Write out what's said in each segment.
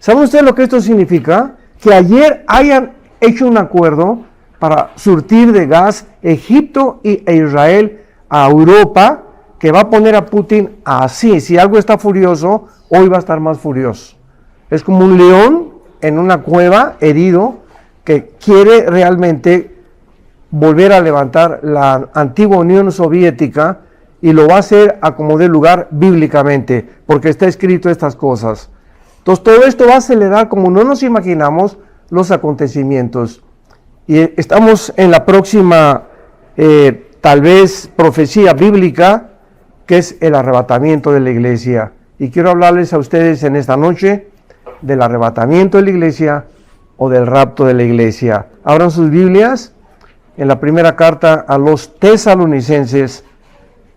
¿Saben ustedes lo que esto significa? Que ayer hayan hecho un acuerdo para surtir de gas Egipto e Israel a Europa, que va a poner a Putin así. Si algo está furioso, hoy va a estar más furioso. Es como un león en una cueva herido que quiere realmente volver a levantar la antigua Unión Soviética, y lo va a hacer a como dé lugar bíblicamente, porque está escrito estas cosas. Entonces todo esto va a acelerar como no nos imaginamos los acontecimientos. Y estamos en la próxima, tal vez, profecía bíblica, que es el arrebatamiento de la iglesia. Y quiero hablarles a ustedes en esta noche del arrebatamiento de la iglesia o del rapto de la iglesia. Abran sus Biblias en la primera carta a los Tesalonicenses,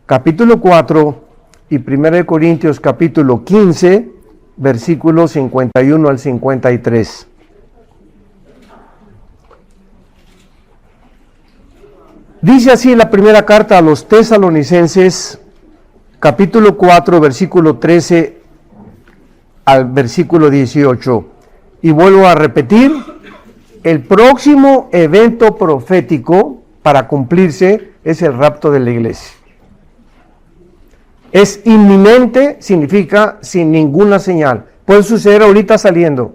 capítulo 4, y 1 Corintios, capítulo 15, versículos 51 al 53. Dice así la primera carta a los Tesalonicenses, capítulo 4, versículo 13 al versículo 18. Y vuelvo a repetir, el próximo evento profético para cumplirse es el rapto de la iglesia. Es inminente, significa sin ninguna señal. Puede suceder ahorita saliendo,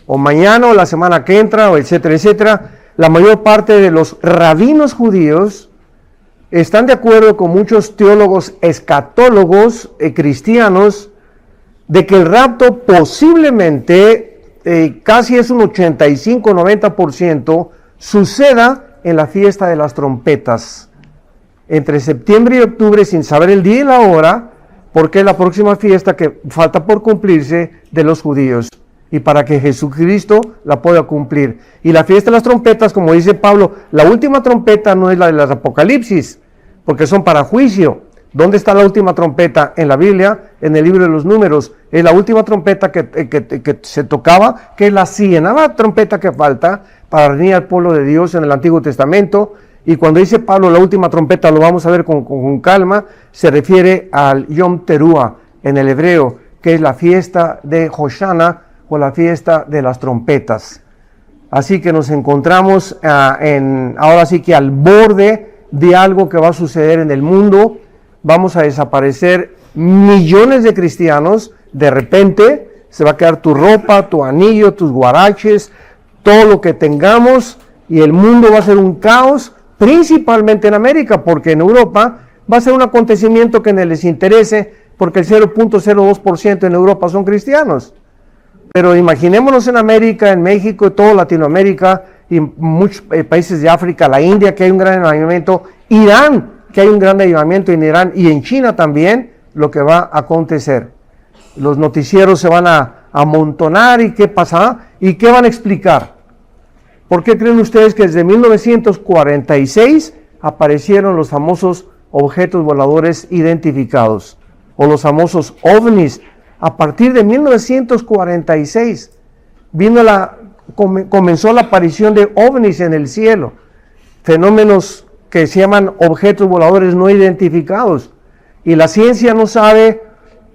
o mañana, o la semana que entra, o etcétera, etcétera. La mayor parte de los rabinos judíos están de acuerdo con muchos teólogos escatólogos cristianos de que el rapto posiblemente, casi es un 85-90%, suceda en la fiesta de las trompetas, entre septiembre y octubre, sin saber el día y la hora, porque es la próxima fiesta que falta por cumplirse de los judíos, y para que Jesucristo la pueda cumplir. Y la fiesta de las trompetas, como dice Pablo, la última trompeta no es la de las Apocalipsis, porque son para juicio. ¿Dónde está la última trompeta? En la Biblia, en el libro de los Números. Es la última trompeta que se tocaba, que es la 100ª trompeta que falta para reunir al pueblo de Dios en el Antiguo Testamento. Y cuando dice Pablo la última trompeta, lo vamos a ver con calma, se refiere al Yom Teruah en el hebreo, que es la fiesta de Hoshana, o la fiesta de las trompetas. Así que nos encontramos ahora sí que al borde de algo que va a suceder en el mundo. Vamos a desaparecer millones de cristianos. De repente se va a quedar tu ropa, tu anillo, tus guaraches, todo lo que tengamos, y el mundo va a ser un caos, principalmente en América, porque en Europa va a ser un acontecimiento que no les interese, porque el 0.02% en Europa son cristianos. Pero imaginémonos en América, en México, y toda Latinoamérica, y muchos países de África, la India, que hay un gran avivamiento, Irán, que hay un gran avivamiento en Irán, y en China también, lo que va a acontecer. Los noticieros se van a amontonar, y ¿qué pasará? ¿Y qué van a explicar? ¿Por qué creen ustedes que desde 1946 aparecieron los famosos objetos voladores identificados, o los famosos ovnis? A partir de 1946 comenzó la aparición de ovnis en el cielo, fenómenos que se llaman objetos voladores no identificados, y la ciencia no sabe,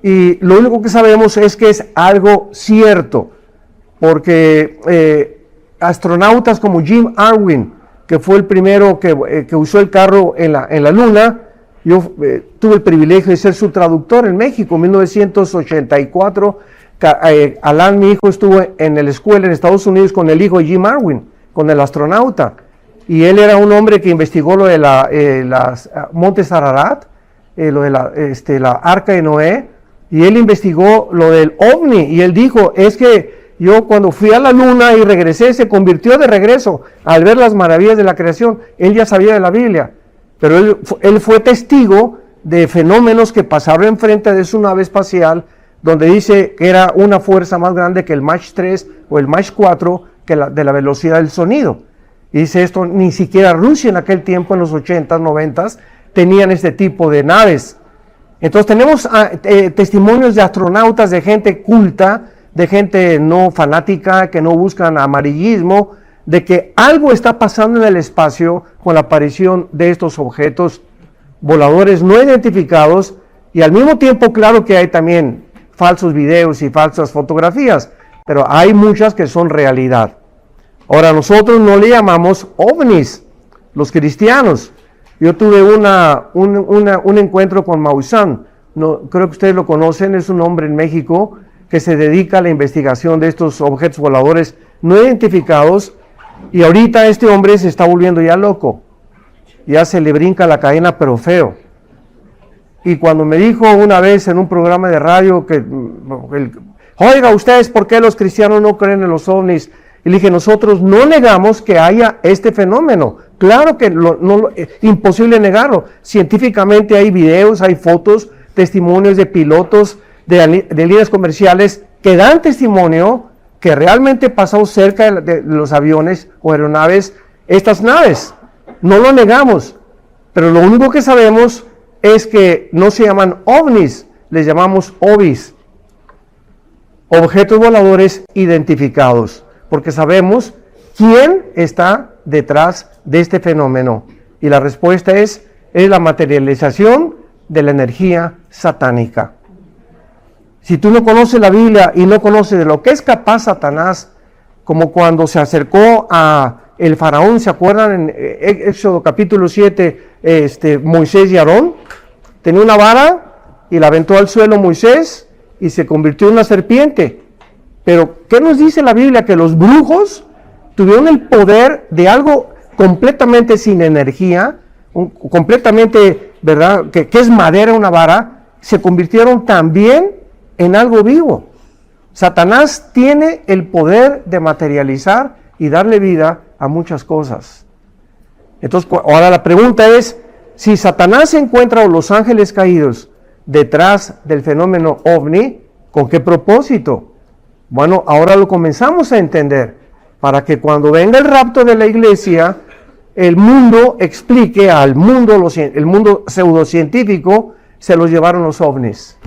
y lo único que sabemos es que es algo cierto, porque astronautas como Jim Irwin, que fue el primero que usó el carro en la luna. Yo tuve el privilegio de ser su traductor en México en 1984. Alan, mi hijo, estuvo en la escuela en Estados Unidos con el hijo de Jim Irwin, con el astronauta. Y él era un hombre que investigó lo de las Montes Ararat, lo de la Arca de Noé, y él investigó lo del ovni. Y él dijo, es que yo cuando fui a la luna y regresé, se convirtió de regreso al ver las maravillas de la creación. Él ya sabía de la Biblia. Pero él fue testigo de fenómenos que pasaron enfrente de su nave espacial, donde dice que era una fuerza más grande que el Mach 3 o el Mach 4 de la velocidad del sonido. Y dice esto, ni siquiera Rusia en aquel tiempo, en los 80s, 90s, tenían este tipo de naves. Entonces tenemos testimonios de astronautas, de gente culta, de gente no fanática, que no buscan amarillismo, de que algo está pasando en el espacio con la aparición de estos objetos voladores no identificados, y al mismo tiempo, claro que hay también falsos videos y falsas fotografías, pero hay muchas que son realidad. Ahora, nosotros no le llamamos ovnis, los cristianos. Yo tuve un encuentro con Maussan, no, creo que ustedes lo conocen, es un hombre en México que se dedica a la investigación de estos objetos voladores no identificados, y ahorita este hombre se está volviendo ya loco, ya se le brinca la cadena pero feo. Y cuando me dijo una vez en un programa de radio que, oiga, ustedes, ¿por qué los cristianos no creen en los ovnis? Y le dije, nosotros no negamos que haya este fenómeno. Claro que imposible negarlo. Científicamente hay videos, hay fotos, testimonios de pilotos de líneas comerciales que dan testimonio que realmente pasó cerca de los aviones o aeronaves, estas naves. No lo negamos, pero lo único que sabemos es que no se llaman ovnis, les llamamos OVIs, objetos voladores identificados, porque sabemos quién está detrás de este fenómeno. Y la respuesta es la materialización de la energía satánica. Si tú no conoces la Biblia y no conoces de lo que es capaz Satanás, como cuando se acercó a el faraón, ¿se acuerdan? En Éxodo capítulo 7, Moisés y Aarón, tenía una vara y la aventó al suelo Moisés y se convirtió en una serpiente. Pero, ¿qué nos dice la Biblia? Que los brujos tuvieron el poder de algo completamente sin energía, completamente, ¿verdad? Que es madera, una vara, se convirtieron también en algo vivo. Satanás tiene el poder de materializar y darle vida a muchas cosas. Entonces, ahora la pregunta es, si Satanás encuentra a los ángeles caídos detrás del fenómeno ovni, ¿con qué propósito? Bueno, ahora lo comenzamos a entender, para que cuando venga el rapto de la iglesia, el mundo explique al mundo, el mundo pseudocientífico, se los llevaron los ovnis.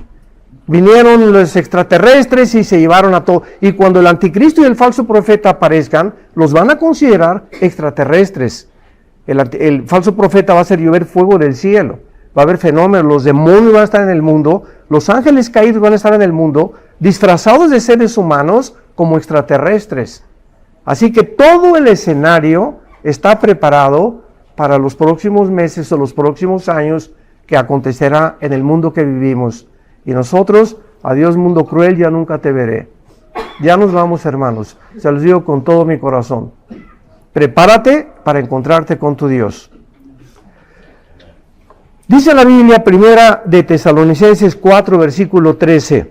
Vinieron los extraterrestres y se llevaron a todo. Y cuando el anticristo y el falso profeta aparezcan, los van a considerar extraterrestres. El falso profeta va a hacer llover fuego del cielo. Va a haber fenómenos, los demonios van a estar en el mundo, los ángeles caídos van a estar en el mundo, disfrazados de seres humanos como extraterrestres. Así que todo el escenario está preparado para los próximos meses o los próximos años que acontecerá en el mundo que vivimos. Y nosotros, adiós mundo cruel, ya nunca te veré. Ya nos vamos, hermanos. Se los digo con todo mi corazón. Prepárate para encontrarte con tu Dios. Dice la Biblia, primera de Tesalonicenses 4, versículo 13.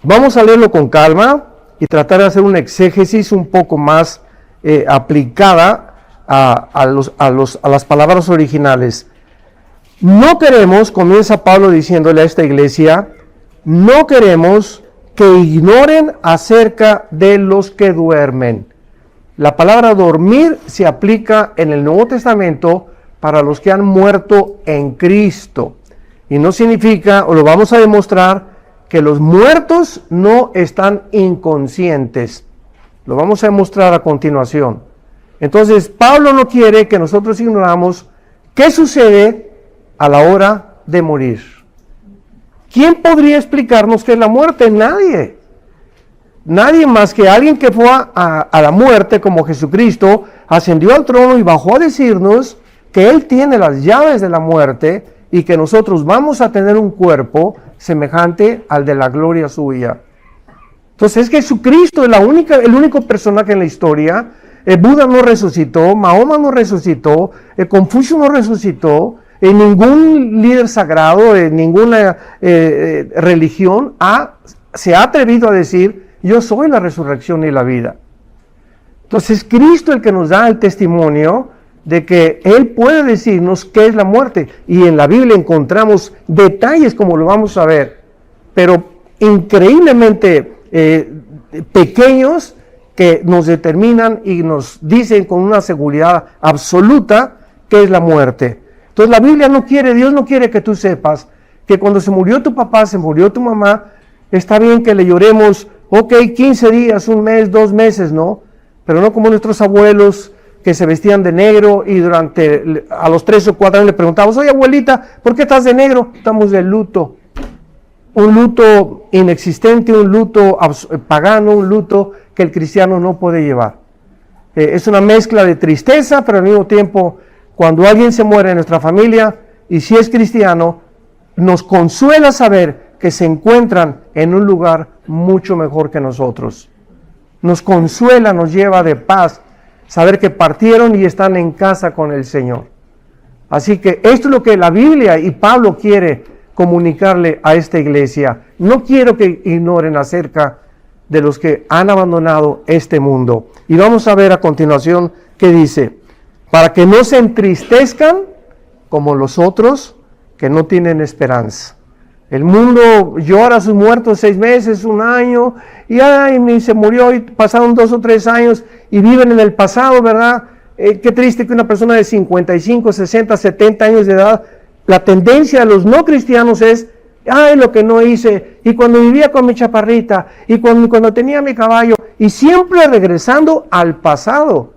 Vamos a leerlo con calma y tratar de hacer una exégesis un poco más aplicada a las palabras originales. No queremos, comienza Pablo diciéndole a esta iglesia, no queremos que ignoren acerca de los que duermen. La palabra dormir se aplica en el Nuevo Testamento para los que han muerto en Cristo. Y no significa, o lo vamos a demostrar, que los muertos no están inconscientes. Lo vamos a demostrar a continuación. Entonces, Pablo no quiere que nosotros ignoramos qué sucede a la hora de morir. ¿Quién podría explicarnos qué es la muerte? Nadie. Nadie más que alguien que fue a la muerte, como Jesucristo, ascendió al trono y bajó a decirnos que Él tiene las llaves de la muerte y que nosotros vamos a tener un cuerpo semejante al de la gloria suya. Entonces, Jesucristo es el único personaje en la historia. Buda no resucitó, Mahoma no resucitó, Confucio no resucitó, ningún líder sagrado, ninguna religión se ha atrevido a decir, yo soy la resurrección y la vida. Entonces, Cristo es el que nos da el testimonio de que Él puede decirnos qué es la muerte. Y en la Biblia encontramos detalles, como lo vamos a ver, pero increíblemente pequeños, que nos determinan y nos dicen con una seguridad absoluta qué es la muerte. Entonces la Biblia no quiere, Dios no quiere que tú sepas que cuando se murió tu papá, se murió tu mamá, está bien que le lloremos, 15 días, un mes, 2 meses, ¿no? Pero no como nuestros abuelos que se vestían de negro y a los 3 o 4 años le preguntábamos, oye abuelita, ¿por qué estás de negro? Estamos de luto. un luto inexistente, un luto pagano, un luto que el cristiano no puede llevar. Es una mezcla de tristeza, pero al mismo tiempo, cuando alguien se muere en nuestra familia, y si es cristiano, nos consuela saber que se encuentran en un lugar mucho mejor que nosotros. Nos consuela, nos lleva de paz, saber que partieron y están en casa con el Señor. Así que esto es lo que la Biblia y Pablo quiere comunicarle a esta iglesia. No quiero que ignoren acerca de los que han abandonado este mundo. Y vamos a ver a continuación qué dice. Para que no se entristezcan como los otros que no tienen esperanza. El mundo llora a sus muertos 6 meses, 1 año, y ay, se murió y pasaron 2 o 3 años y viven en el pasado, ¿verdad? Qué triste que una persona de 55, 60, 70 años de edad, la tendencia de los no cristianos es, ay, lo que no hice, y cuando vivía con mi chaparrita, y cuando tenía mi caballo, y siempre regresando al pasado.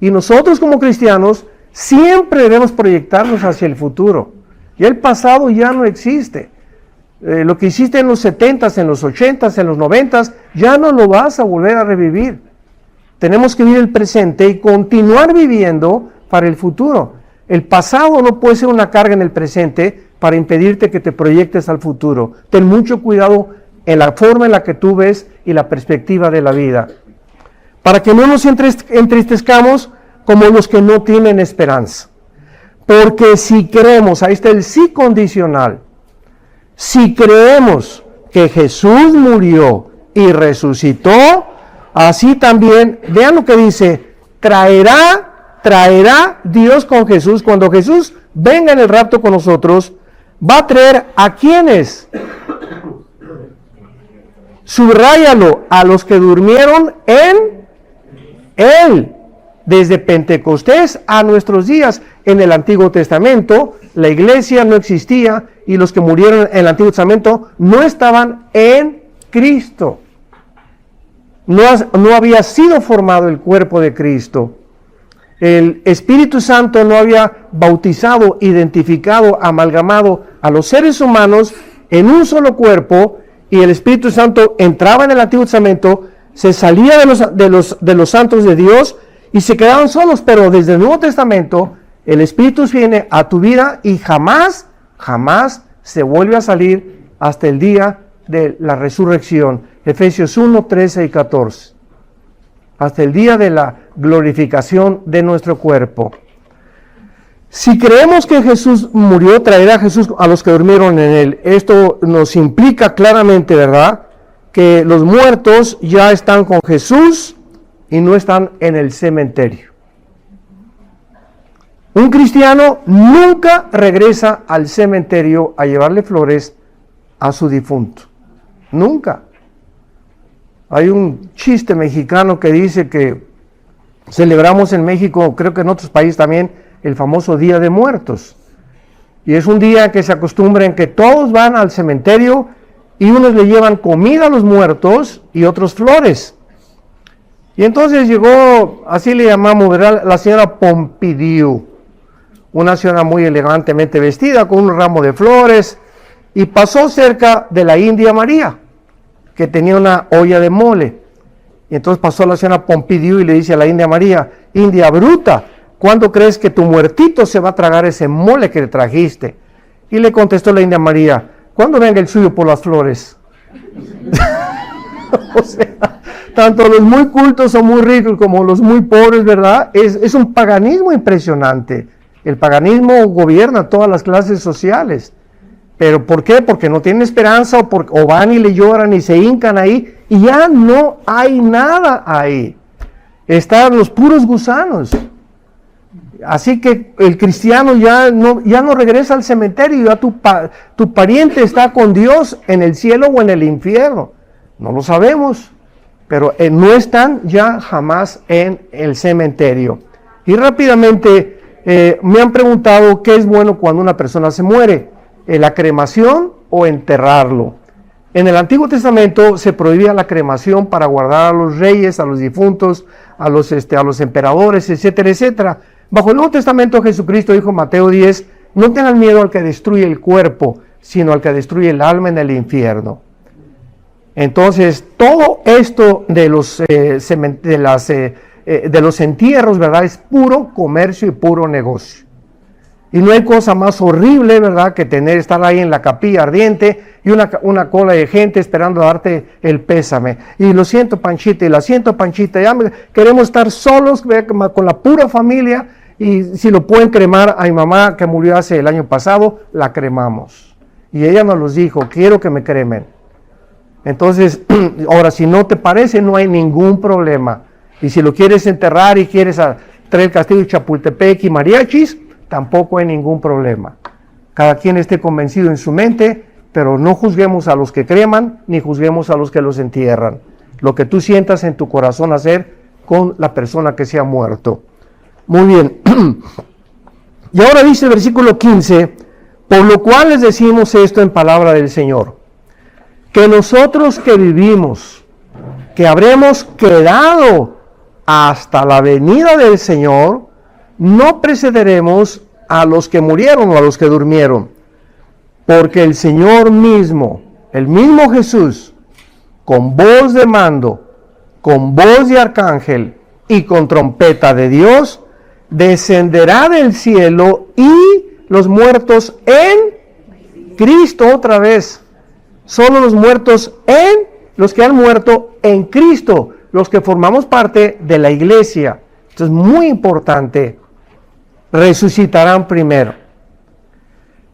Y nosotros como cristianos siempre debemos proyectarnos hacia el futuro. Y el pasado ya no existe. Lo que hiciste en los 70s, en los 80s, en los 90s, ya no lo vas a volver a revivir. Tenemos que vivir el presente y continuar viviendo para el futuro. El pasado no puede ser una carga en el presente para impedirte que te proyectes al futuro. Ten mucho cuidado en la forma en la que tú ves y la perspectiva de la vida. Para que no nos entristezcamos como los que no tienen esperanza. Porque si creemos, ahí está el sí condicional, si creemos que Jesús murió y resucitó, así también, vean lo que dice, traerá Dios con Jesús, cuando Jesús venga en el rapto con nosotros, va a traer ¿a quiénes? Subráyalo, a los que durmieron en Él. Desde Pentecostés a nuestros días. En el Antiguo Testamento, la iglesia no existía y los que murieron en el Antiguo Testamento no estaban en Cristo. No había sido formado el cuerpo de Cristo. El Espíritu Santo no había bautizado, identificado, amalgamado a los seres humanos en un solo cuerpo, y el Espíritu Santo entraba en el Antiguo Testamento, se salía de los santos de Dios, y se quedaban solos, pero desde el Nuevo Testamento el Espíritu viene a tu vida y jamás se vuelve a salir hasta el día de la resurrección. Efesios 1, 13 y 14. Hasta el día de la glorificación de nuestro cuerpo. Si creemos que Jesús murió, traerá a Jesús a los que durmieron en Él. Esto nos implica claramente, ¿verdad?, que los muertos ya están con Jesús y no están en el cementerio. Un cristiano nunca regresa al cementerio a llevarle flores a su difunto. Nunca. Hay un chiste mexicano que dice que celebramos en México, creo que en otros países también, el famoso Día de Muertos. Y es un día que se acostumbra en que todos van al cementerio y unos le llevan comida a los muertos y otros flores. Y entonces llegó, así le llamamos, ¿verdad?, la señora Pompidou, una señora muy elegantemente vestida con un ramo de flores, y pasó cerca de la India María, que tenía una olla de mole. Y entonces pasó la señora Pompidou y le dice a la India María: India bruta, ¿cuándo crees que tu muertito se va a tragar ese mole que le trajiste? Y le contestó la India María: ¿cuándo venga el suyo por las flores? O sea, tanto los muy cultos o muy ricos como los muy pobres, ¿verdad? Es un paganismo impresionante. El paganismo gobierna todas las clases sociales. ¿Pero por qué? Porque no tienen esperanza o van y le lloran y se hincan ahí y ya no hay nada ahí. Están los puros gusanos. Así que el cristiano ya no regresa al cementerio, ya tu pariente está con Dios en el cielo o en el infierno. No lo sabemos, pero no están ya jamás en el cementerio. Y rápidamente me han preguntado qué es bueno cuando una persona se muere, la cremación o enterrarlo. En el Antiguo Testamento se prohibía la cremación para guardar a los reyes, a los difuntos, a los emperadores, etcétera, etcétera. Bajo el Nuevo Testamento Jesucristo dijo en Mateo 10, no tengan miedo al que destruye el cuerpo, sino al que destruye el alma en el infierno. Entonces, todo esto de los entierros, ¿verdad?, es puro comercio y puro negocio. Y no hay cosa más horrible, ¿verdad?, que estar ahí en la capilla ardiente y una cola de gente esperando darte el pésame. Y lo siento, Panchita, y la siento, Panchita, queremos estar solos con la pura familia, y si lo pueden cremar a mi mamá que murió hace el año pasado, la cremamos. Y ella nos los dijo, quiero que me cremen. Entonces, ahora, si no te parece, no hay ningún problema. Y si lo quieres enterrar y quieres traer el castillo de Chapultepec y mariachis, tampoco hay ningún problema. Cada quien esté convencido en su mente, pero no juzguemos a los que creman, ni juzguemos a los que los entierran. Lo que tú sientas en tu corazón hacer con la persona que se ha muerto. Muy bien. Y ahora dice el versículo 15, por lo cual les decimos esto en palabra del Señor, que nosotros que vivimos, que habremos quedado hasta la venida del Señor, no precederemos a los que murieron o a los que durmieron, porque el Señor mismo, el mismo Jesús, con voz de mando, con voz de arcángel y con trompeta de Dios, descenderá del cielo, y los muertos en Cristo, otra vez, solo los muertos los que han muerto en Cristo, los que formamos parte de la iglesia. Esto es muy importante. Resucitarán primero.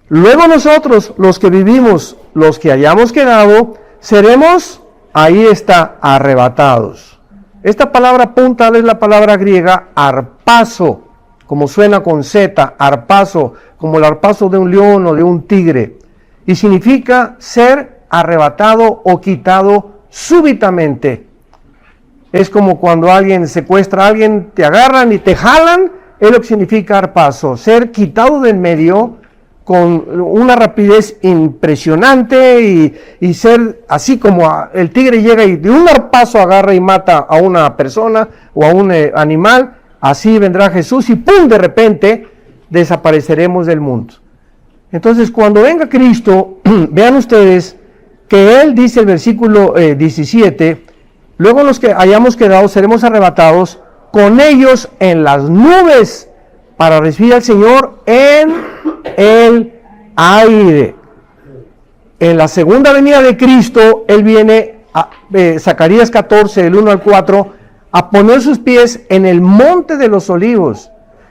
Luego nosotros, los que vivimos, los que hayamos quedado, seremos, ahí está, arrebatados. Esta palabra puntal es la palabra griega arpazo, como suena con Z, arpazo, como el arpazo de un león o de un tigre. Y significa ser arrebatado o quitado súbitamente. Es como cuando alguien secuestra a alguien, te agarran y te jalan, es lo que significa arpazo, ser quitado del medio con una rapidez impresionante y ser así como el tigre llega y de un arpazo agarra y mata a una persona o a un animal, así vendrá Jesús y ¡pum!, de repente desapareceremos del mundo. Entonces, cuando venga Cristo, vean ustedes que Él dice el versículo 17, luego los que hayamos quedado seremos arrebatados con ellos en las nubes para recibir al Señor en el aire. En la segunda venida de Cristo, Él viene, Zacarías 14, del 1 al 4, a poner sus pies en el monte de los olivos.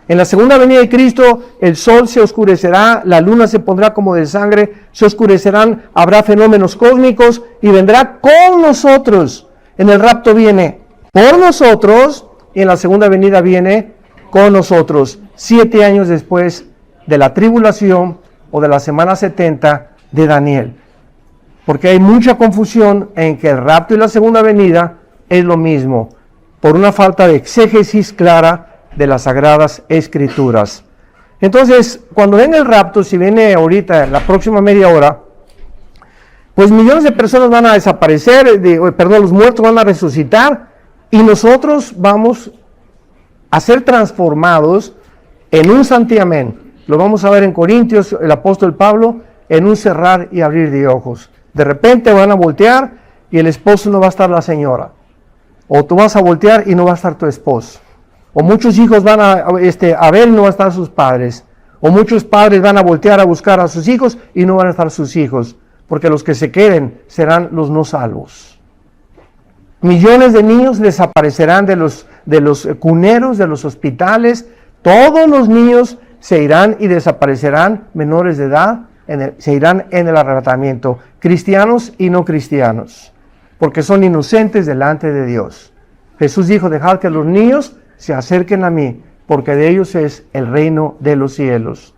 En la segunda venida de Cristo, el sol se oscurecerá, la luna se pondrá como de sangre, se oscurecerán, habrá fenómenos cósmicos y vendrá con nosotros. En el rapto viene por nosotros y en la segunda venida viene con nosotros, 7 años después de la tribulación o de la semana 70 de Daniel. Porque hay mucha confusión en que el rapto y la segunda venida es lo mismo, por una falta de exégesis clara de las Sagradas Escrituras. Entonces, cuando venga el rapto, si viene ahorita, la próxima media hora, pues millones de personas van a desaparecer, los muertos van a resucitar, y nosotros vamos a ser transformados en un santiamén. Lo vamos a ver en Corintios, el apóstol Pablo, en un cerrar y abrir de ojos. De repente van a voltear y el esposo no va a estar la señora. O tú vas a voltear y no va a estar tu esposo. O muchos hijos van a ver y no van a estar sus padres. O muchos padres van a voltear a buscar a sus hijos y no van a estar sus hijos. Porque los que se queden serán los no salvos. Millones de niños desaparecerán de los cuneros, de los hospitales. Todos los niños se irán y desaparecerán, menores de edad, se irán en el arrebatamiento. Cristianos y no cristianos. Porque son inocentes delante de Dios. Jesús dijo, dejad que los niños se acerquen a mí, porque de ellos es el reino de los cielos.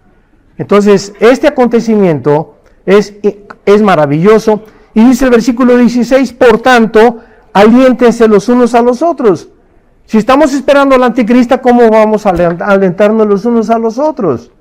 Entonces, este acontecimiento es maravilloso. Y dice el versículo 16, por tanto, aliéntense los unos a los otros. Si estamos esperando al anticristo, ¿cómo vamos a alentarnos los unos a los otros?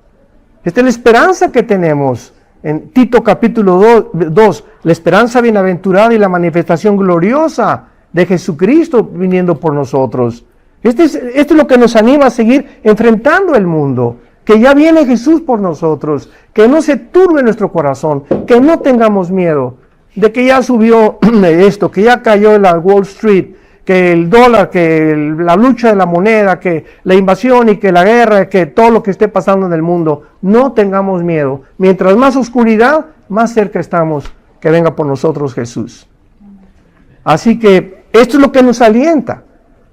Esta es la esperanza que tenemos. En Tito capítulo 2, la esperanza bienaventurada y la manifestación gloriosa de Jesucristo viniendo por nosotros. Esto es lo que nos anima a seguir enfrentando el mundo. que ya viene Jesús por nosotros, que no se turbe nuestro corazón, que no tengamos miedo de que ya subió esto, que ya cayó la Wall Street, que el dólar, que la lucha de la moneda, que la invasión y que la guerra, que todo lo que esté pasando en el mundo. No tengamos miedo. Mientras más oscuridad, más cerca estamos que venga por nosotros Jesús. Así que esto es lo que nos alienta.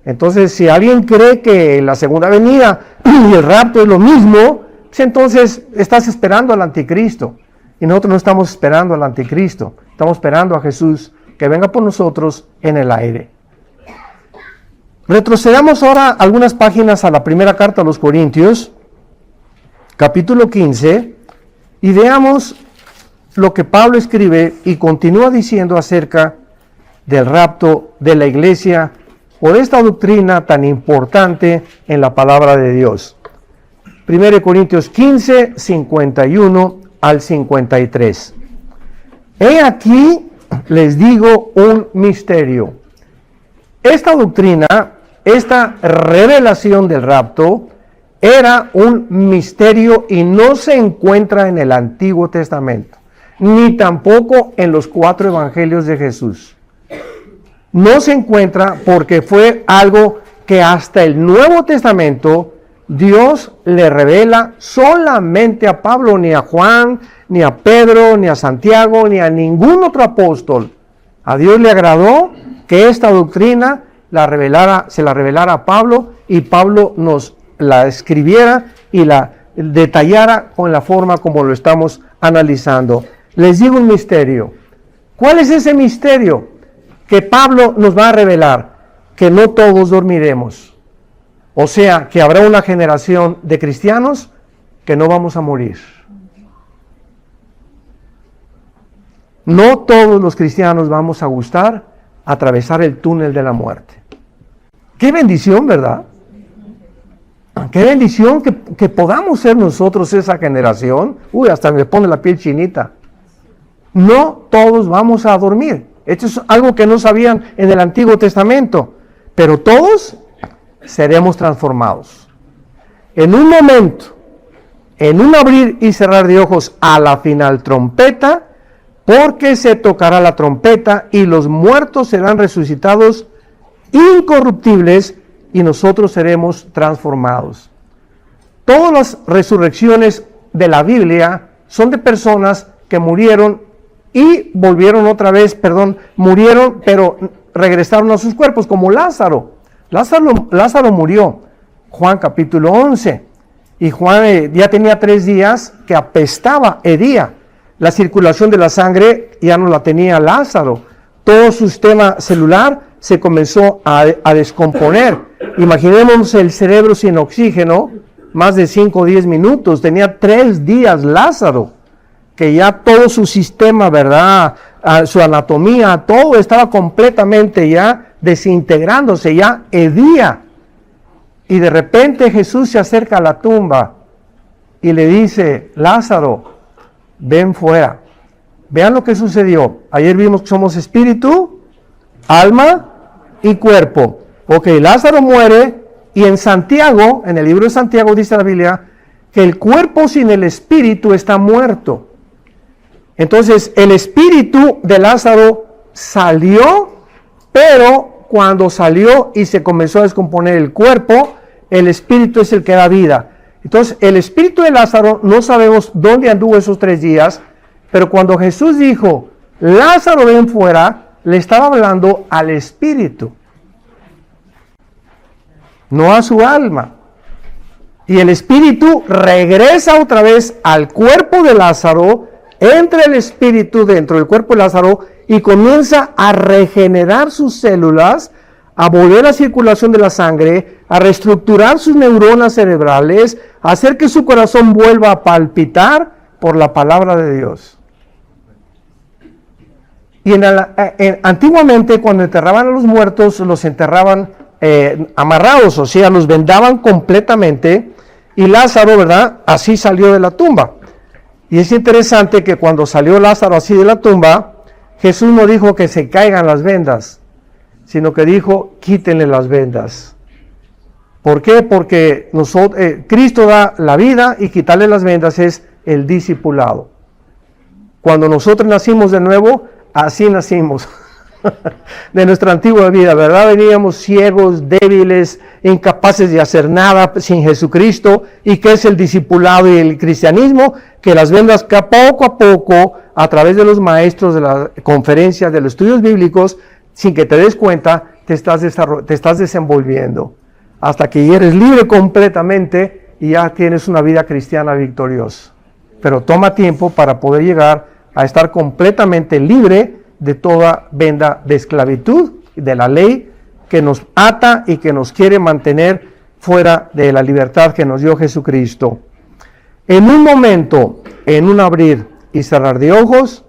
Entonces, si alguien cree que la segunda venida y el rapto es lo mismo, pues entonces estás esperando al anticristo. Y nosotros no estamos esperando al anticristo, estamos esperando a Jesús que venga por nosotros en el aire. Retrocedamos ahora algunas páginas a la primera carta a los Corintios, capítulo 15, y veamos lo que Pablo escribe y continúa diciendo acerca del rapto de la iglesia por esta doctrina tan importante en la palabra de Dios. 1 Corintios 15, 51 al 53. He aquí, les digo un misterio. Esta doctrina, esta revelación del rapto, era un misterio y no se encuentra en el Antiguo Testamento, ni tampoco en los 4 evangelios de Jesús. No se encuentra porque fue algo que hasta el Nuevo Testamento Dios le revela solamente a Pablo, ni a Juan, ni a Pedro, ni a Santiago, ni a ningún otro apóstol. A Dios le agradó que esta doctrina se la revelara a Pablo y Pablo nos la escribiera y la detallara con la forma como lo estamos analizando. Les digo un misterio. ¿Cuál es ese misterio que Pablo nos va a revelar? Que no todos dormiremos. O sea, que habrá una generación de cristianos que no vamos a morir. No todos los cristianos vamos a gustar atravesar el túnel de la muerte. Qué bendición, ¿verdad? Qué bendición que podamos ser nosotros esa generación. Uy, hasta me pone la piel chinita. No todos vamos a dormir. Esto es algo que no sabían en el Antiguo Testamento. Pero todos seremos transformados. En un momento, en un abrir y cerrar de ojos, a la final trompeta, porque se tocará la trompeta y los muertos serán resucitados incorruptibles y nosotros seremos transformados. Todas las resurrecciones de la Biblia son de personas que murieron y volvieron otra vez, murieron, pero regresaron a sus cuerpos, como Lázaro. Lázaro murió, Juan capítulo 11, y Juan ya tenía 3 días que apestaba, hedía. La circulación de la sangre ya no la tenía Lázaro. Todo su sistema celular se comenzó a descomponer. Imaginemos el cerebro sin oxígeno, más de 5 o 10 minutos. Tenía 3 días Lázaro, que ya todo su sistema, ¿verdad? Su anatomía, todo estaba completamente ya desintegrándose, ya hedía. Y de repente Jesús se acerca a la tumba y le dice: Lázaro, ven fuera. Vean lo que sucedió. Ayer vimos que somos espíritu, alma y cuerpo. Ok, Lázaro muere y en Santiago, en el libro de Santiago dice la Biblia, que el cuerpo sin el espíritu está muerto. Entonces el espíritu de Lázaro salió, pero cuando salió y se comenzó a descomponer el cuerpo, el espíritu es el que da vida. Entonces el espíritu de Lázaro no sabemos dónde anduvo esos 3 días, pero cuando Jesús dijo: Lázaro, ven fuera, le estaba hablando al espíritu, no a su alma. Y el espíritu regresa otra vez al cuerpo de Lázaro, entra el espíritu dentro del cuerpo de Lázaro y comienza a regenerar sus células, a volver la circulación de la sangre, a reestructurar sus neuronas cerebrales, a hacer que su corazón vuelva a palpitar por la palabra de Dios. Y antiguamente, cuando enterraban a los muertos, los enterraban amarrados, o sea, los vendaban completamente, y Lázaro, ¿verdad?, así salió de la tumba. Y es interesante que cuando salió Lázaro así de la tumba, Jesús no dijo que se caigan las vendas, sino que dijo: quítenle las vendas. ¿Por qué? Porque Cristo da la vida y quitarle las vendas es el discipulado. Cuando nosotros nacimos de nuevo, así nacimos. De nuestra antigua vida, ¿verdad? Veníamos ciegos, débiles, incapaces de hacer nada sin Jesucristo. ¿Y qué es el discipulado y el cristianismo? Que las vendas que poco a poco, a través de los maestros, de las conferencias, de los estudios bíblicos, sin que te des cuenta, te estás desenvolviendo. Hasta que eres libre completamente y ya tienes una vida cristiana victoriosa. Pero toma tiempo para poder llegar a estar completamente libre de toda venda de esclavitud, de la ley que nos ata y que nos quiere mantener fuera de la libertad que nos dio Jesucristo. En un momento, en un abrir y cerrar de ojos,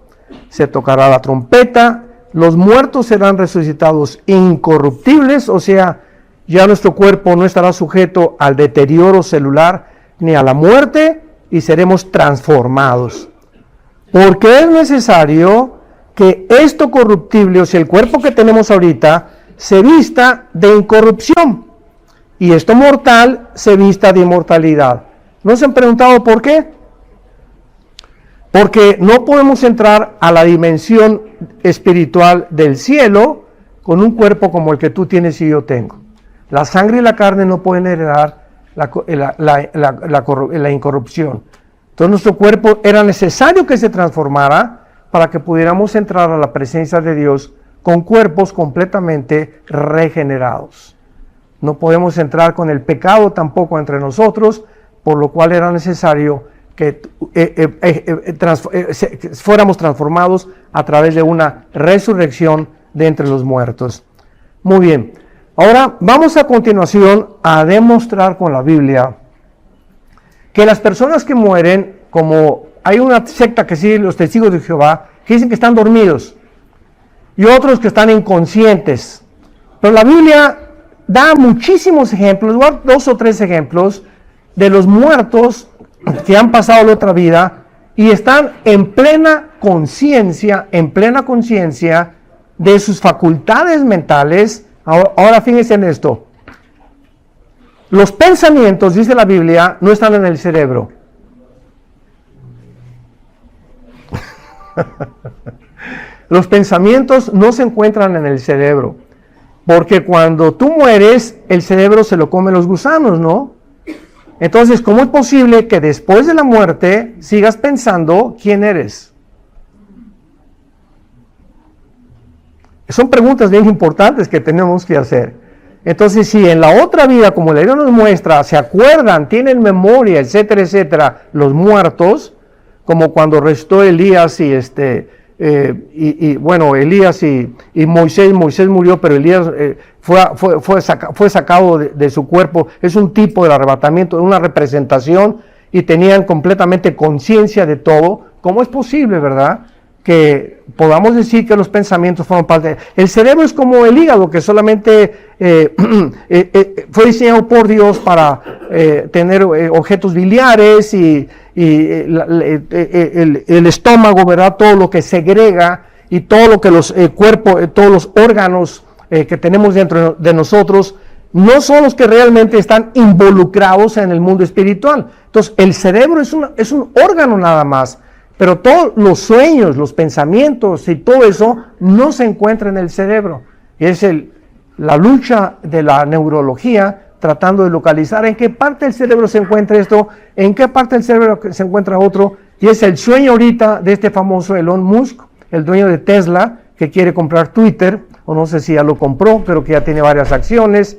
se tocará la trompeta, los muertos serán resucitados incorruptibles, o sea, ya nuestro cuerpo no estará sujeto al deterioro celular ni a la muerte y seremos transformados. Porque es necesario que esto corruptible, o sea, el cuerpo que tenemos ahorita, se vista de incorrupción y esto mortal se vista de inmortalidad. ¿No se han preguntado por qué? Porque no podemos entrar a la dimensión espiritual del cielo con un cuerpo como el que tú tienes y yo tengo. La sangre y la carne no pueden heredar la incorrupción. Entonces nuestro cuerpo era necesario que se transformara para que pudiéramos entrar a la presencia de Dios con cuerpos completamente regenerados. No podemos entrar con el pecado tampoco entre nosotros, por lo cual era necesario que fuéramos transformados a través de una resurrección de entre los muertos. Muy bien, ahora vamos a continuación a demostrar con la Biblia que las personas que mueren, como hay una secta que sigue los testigos de Jehová, que dicen que están dormidos, y otros que están inconscientes. Pero la Biblia da muchísimos ejemplos, 2 o 3 ejemplos, de los muertos que han pasado la otra vida y están en plena conciencia de sus facultades mentales. Ahora fíjense en esto. Los pensamientos, dice la Biblia, no están en el cerebro. Los pensamientos no se encuentran en el cerebro, porque cuando tú mueres, el cerebro se lo comen los gusanos, ¿no? Entonces, ¿cómo es posible que después de la muerte sigas pensando quién eres? Son preguntas bien importantes que tenemos que hacer. Entonces, si en la otra vida, como la Biblia nos muestra, se acuerdan, tienen memoria, etcétera, etcétera, los muertos, como cuando restó Elías Elías y Moisés murió, pero Elías fue sacado de su cuerpo. Es un tipo de arrebatamiento, una representación, y tenían completamente conciencia de todo. ¿Cómo es posible, verdad, que podamos decir que los pensamientos forman parte? El cerebro es como el hígado, que solamente fue diseñado por Dios para tener objetos biliares y el estómago, ¿verdad? Todo lo que segrega y todo lo que los todos los órganos que tenemos dentro de nosotros no son los que realmente están involucrados en el mundo espiritual. Entonces, el cerebro es un órgano nada más, pero todos los sueños, los pensamientos y todo eso no se encuentra en el cerebro. Y es la lucha de la neurología tratando de localizar en qué parte del cerebro se encuentra esto, en qué parte del cerebro se encuentra otro, y es el sueño ahorita de este famoso Elon Musk, el dueño de Tesla, que quiere comprar Twitter, o no sé si ya lo compró, pero que ya tiene varias acciones,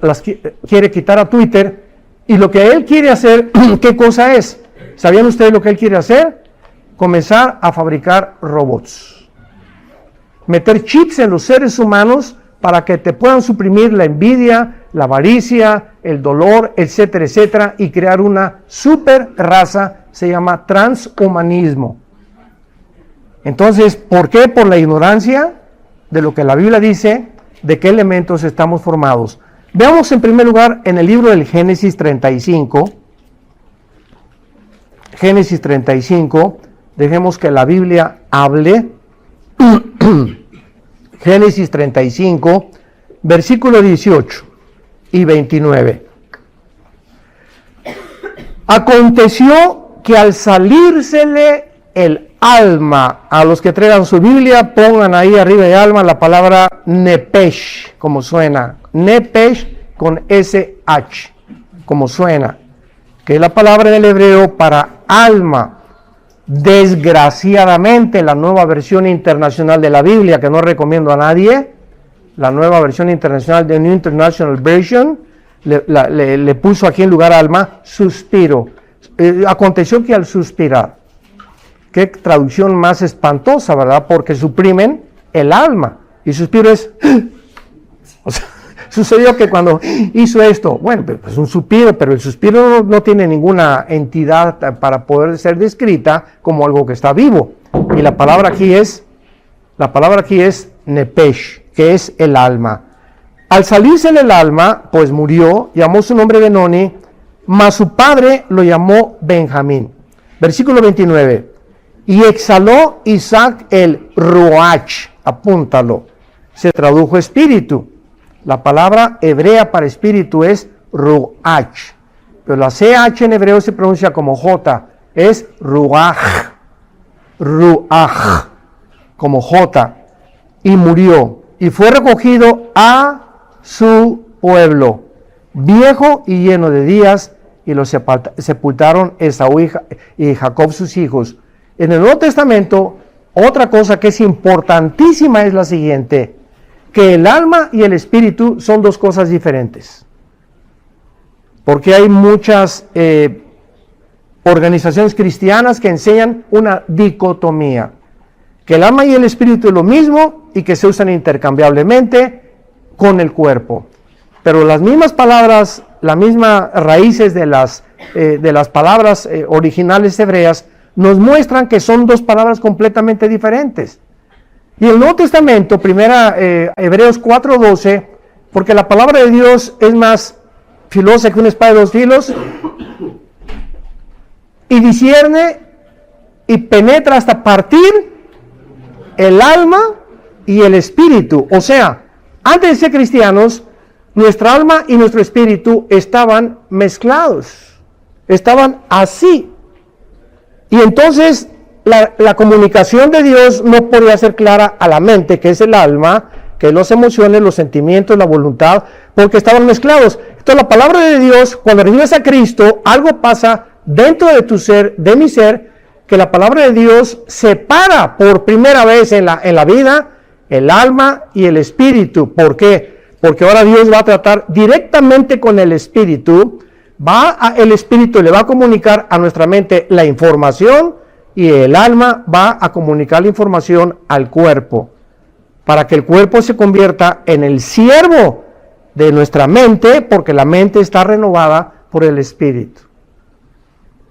las quiere quitar a Twitter, y lo que él quiere hacer, ¿qué cosa es? ¿Sabían ustedes lo que él quiere hacer? Comenzar a fabricar robots, meter chips en los seres humanos para que te puedan suprimir la envidia, la avaricia, el dolor, etcétera, etcétera, y crear una super raza, se llama transhumanismo. Entonces, ¿por qué? Por la ignorancia de lo que la Biblia dice, de qué elementos estamos formados. Veamos en primer lugar en el libro del Génesis 35. Génesis 35, dejemos que la Biblia hable. Génesis 35, versículo 18. y 29. Aconteció que al salírsele el alma, a los que traigan su Biblia, pongan ahí arriba de alma la palabra nepesh, como suena, nepesh con SH, como suena, que es la palabra del hebreo para alma. Desgraciadamente, la nueva versión internacional de la Biblia, que no recomiendo a nadie, la nueva versión internacional de New International Version, le puso aquí en lugar alma, suspiro. Aconteció que al suspirar, qué traducción más espantosa, ¿verdad? Porque suprimen el alma. Y suspiro es... O sea, sucedió que cuando hizo esto, bueno, pues un suspiro, pero el suspiro no tiene ninguna entidad para poder ser descrita como algo que está vivo. Y la palabra aquí es nepesh, que es el alma. Al salirse el alma, pues murió, llamó su nombre Benoni, mas su padre lo llamó Benjamín. Versículo 29. Y exhaló Isaac el ruach, apúntalo, se tradujo espíritu. La palabra hebrea para espíritu es ruach, pero la CH en hebreo se pronuncia como J, es ruach, como J, y murió, y fue recogido a su pueblo, viejo y lleno de días, y lo sepultaron Esaú y Jacob sus hijos. En el Nuevo Testamento, otra cosa que es importantísima es la siguiente, que el alma y el espíritu son dos cosas diferentes. Porque hay muchas organizaciones cristianas que enseñan una dicotomía, que el alma y el espíritu es lo mismo y que se usan intercambiablemente con el cuerpo. Pero las mismas palabras, las mismas raíces de las palabras originales hebreas nos muestran que son dos palabras completamente diferentes. Y el Nuevo Testamento, Hebreos 4:12, porque la palabra de Dios es más filosa que una espada de dos filos, y discierne y penetra hasta partir el alma y el espíritu. O sea, antes de ser cristianos, nuestra alma y nuestro espíritu estaban mezclados, estaban así. Y entonces la comunicación de Dios no podía ser clara a la mente, que es el alma, que es las emociones, los sentimientos, la voluntad, porque estaban mezclados. Entonces la palabra de Dios, cuando recibes a Cristo, algo pasa dentro de tu ser, de mi ser, que la palabra de Dios separa por primera vez en la vida el alma y el espíritu. ¿Por qué? Porque ahora Dios va a tratar directamente con el espíritu, el espíritu le va a comunicar a nuestra mente la información y el alma va a comunicar la información al cuerpo, para que el cuerpo se convierta en el siervo de nuestra mente, porque la mente está renovada por el espíritu.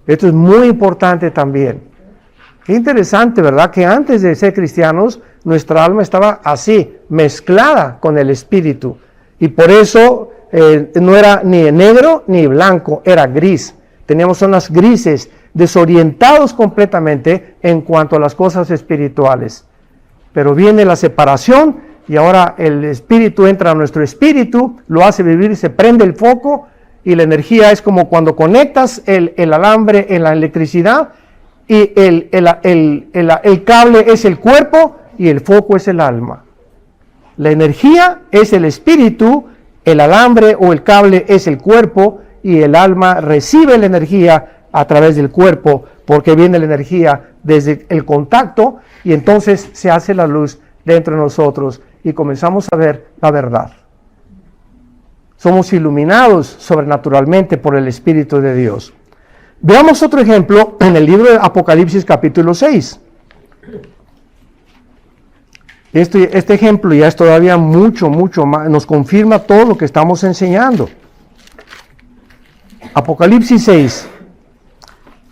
Esto es muy importante también. Qué interesante, ¿verdad? Que antes de ser cristianos, nuestra alma estaba así, mezclada con el espíritu. Y por eso no era ni negro ni blanco, era gris. Teníamos zonas grises, desorientados completamente en cuanto a las cosas espirituales. Pero viene la separación y ahora el espíritu entra a nuestro espíritu, lo hace vivir, se prende el foco y la energía es como cuando conectas el alambre en la electricidad y el cable es el cuerpo y el foco es el alma. La energía es el espíritu, el alambre o el cable es el cuerpo y el alma recibe la energía a través del cuerpo, porque viene la energía desde el contacto y entonces se hace la luz dentro de nosotros y comenzamos a ver la verdad. Somos iluminados sobrenaturalmente por el Espíritu de Dios. Veamos otro ejemplo en el libro de Apocalipsis capítulo 6. Este ejemplo ya es todavía mucho más, nos confirma todo lo que estamos enseñando. Apocalipsis 6.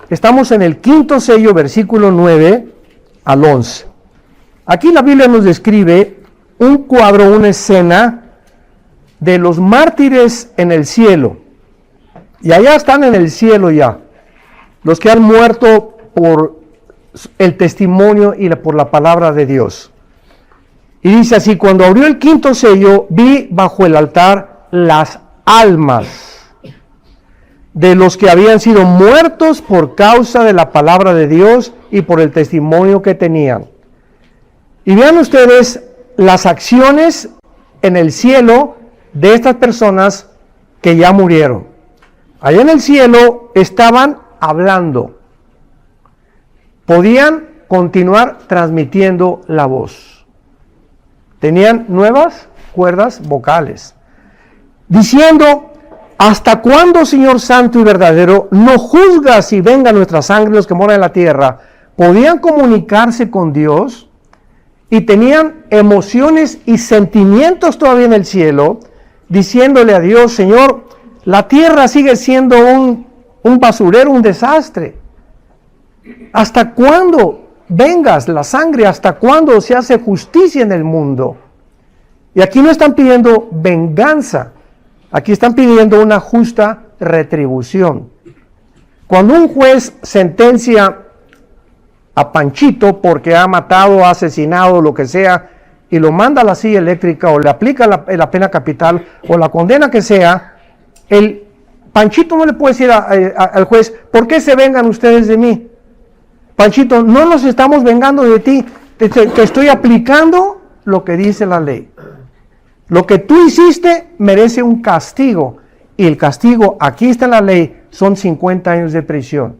Estamos en el 5º sello, versículo 9 al 11. Aquí la Biblia nos describe un cuadro, una escena de los mártires en el cielo. Y allá están en el cielo ya, los que han muerto por el testimonio y por la palabra de Dios. Y dice así: cuando abrió el 5º sello, vi bajo el altar las almas de los que habían sido muertos por causa de la palabra de Dios y por el testimonio que tenían. Y vean ustedes las acciones en el cielo de estas personas que ya murieron. Allá en el cielo estaban hablando. Podían continuar transmitiendo la voz. Tenían nuevas cuerdas vocales. Diciendo: ¿hasta cuándo, Señor Santo y verdadero, no juzgas y venga nuestra sangre los que moran en la tierra? Podían comunicarse con Dios y tenían emociones y sentimientos todavía en el cielo, diciéndole a Dios: Señor, la tierra sigue siendo un basurero, un desastre. ¿Hasta cuándo vengas la sangre? ¿Hasta cuándo se hace justicia en el mundo? Y aquí no están pidiendo venganza, aquí están pidiendo una justa retribución. Cuando un juez sentencia a Panchito porque ha matado, ha asesinado, lo que sea, y lo manda a la silla eléctrica o le aplica la pena capital o la condena que sea, el Panchito no le puede decir al juez: ¿por qué se vengan ustedes de mí? Panchito, no nos estamos vengando de ti, te estoy aplicando lo que dice la ley. Lo que tú hiciste merece un castigo, y el castigo, aquí está en la ley, son 50 años de prisión.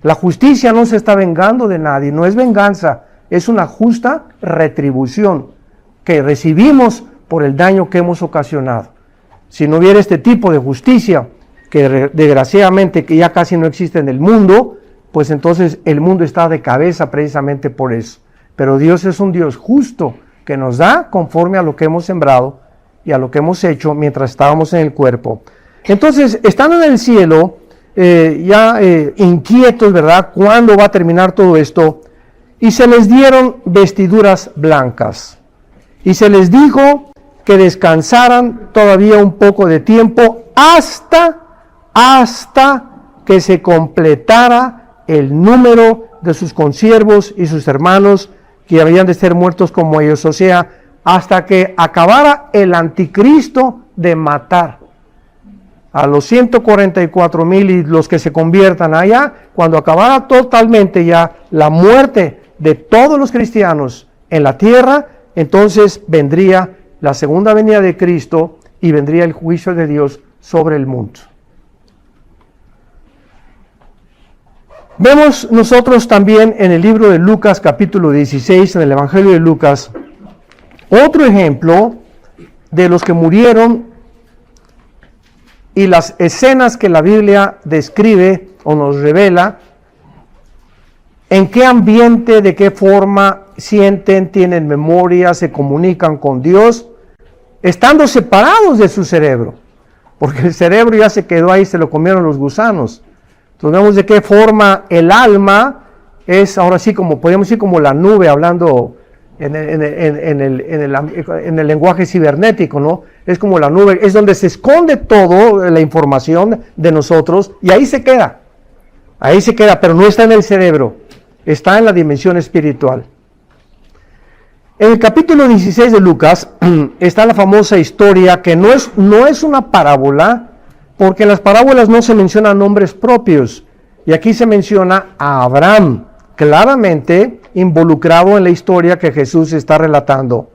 La justicia no se está vengando de nadie, no es venganza, es una justa retribución que recibimos por el daño que hemos ocasionado. Si no hubiera este tipo de justicia, que desgraciadamente que ya casi no existe en el mundo, pues entonces el mundo está de cabeza precisamente por eso. Pero Dios es un Dios justo, que nos da conforme a lo que hemos sembrado y a lo que hemos hecho mientras estábamos en el cuerpo. Entonces, están en el cielo, inquietos, ¿verdad? ¿Cuándo va a terminar todo esto? Y se les dieron vestiduras blancas. Y se les dijo que descansaran todavía un poco de tiempo hasta que se completara el número de sus consiervos y sus hermanos que habían de ser muertos como ellos, o sea, hasta que acabara el anticristo de matar a los 144,000 y los que se conviertan allá. Cuando acabara totalmente ya la muerte de todos los cristianos en la tierra, entonces vendría la segunda venida de Cristo y vendría el juicio de Dios sobre el mundo. Vemos nosotros también en el libro de Lucas capítulo 16, en el Evangelio de Lucas, otro ejemplo de los que murieron y las escenas que la Biblia describe o nos revela, en qué ambiente, de qué forma sienten, tienen memoria, se comunican con Dios, estando separados de su cerebro, porque el cerebro ya se quedó ahí, se lo comieron los gusanos. Entonces vemos de qué forma el alma es, ahora sí, como podemos decir, como la nube, hablando en el lenguaje cibernético, ¿no? Es como la nube, es donde se esconde toda la información de nosotros, y ahí se queda, pero no está en el cerebro, está en la dimensión espiritual. En el capítulo 16 de Lucas está la famosa historia que no es una parábola, porque en las parábolas no se mencionan nombres propios, y aquí se menciona a Abraham, claramente involucrado en la historia que Jesús está relatando.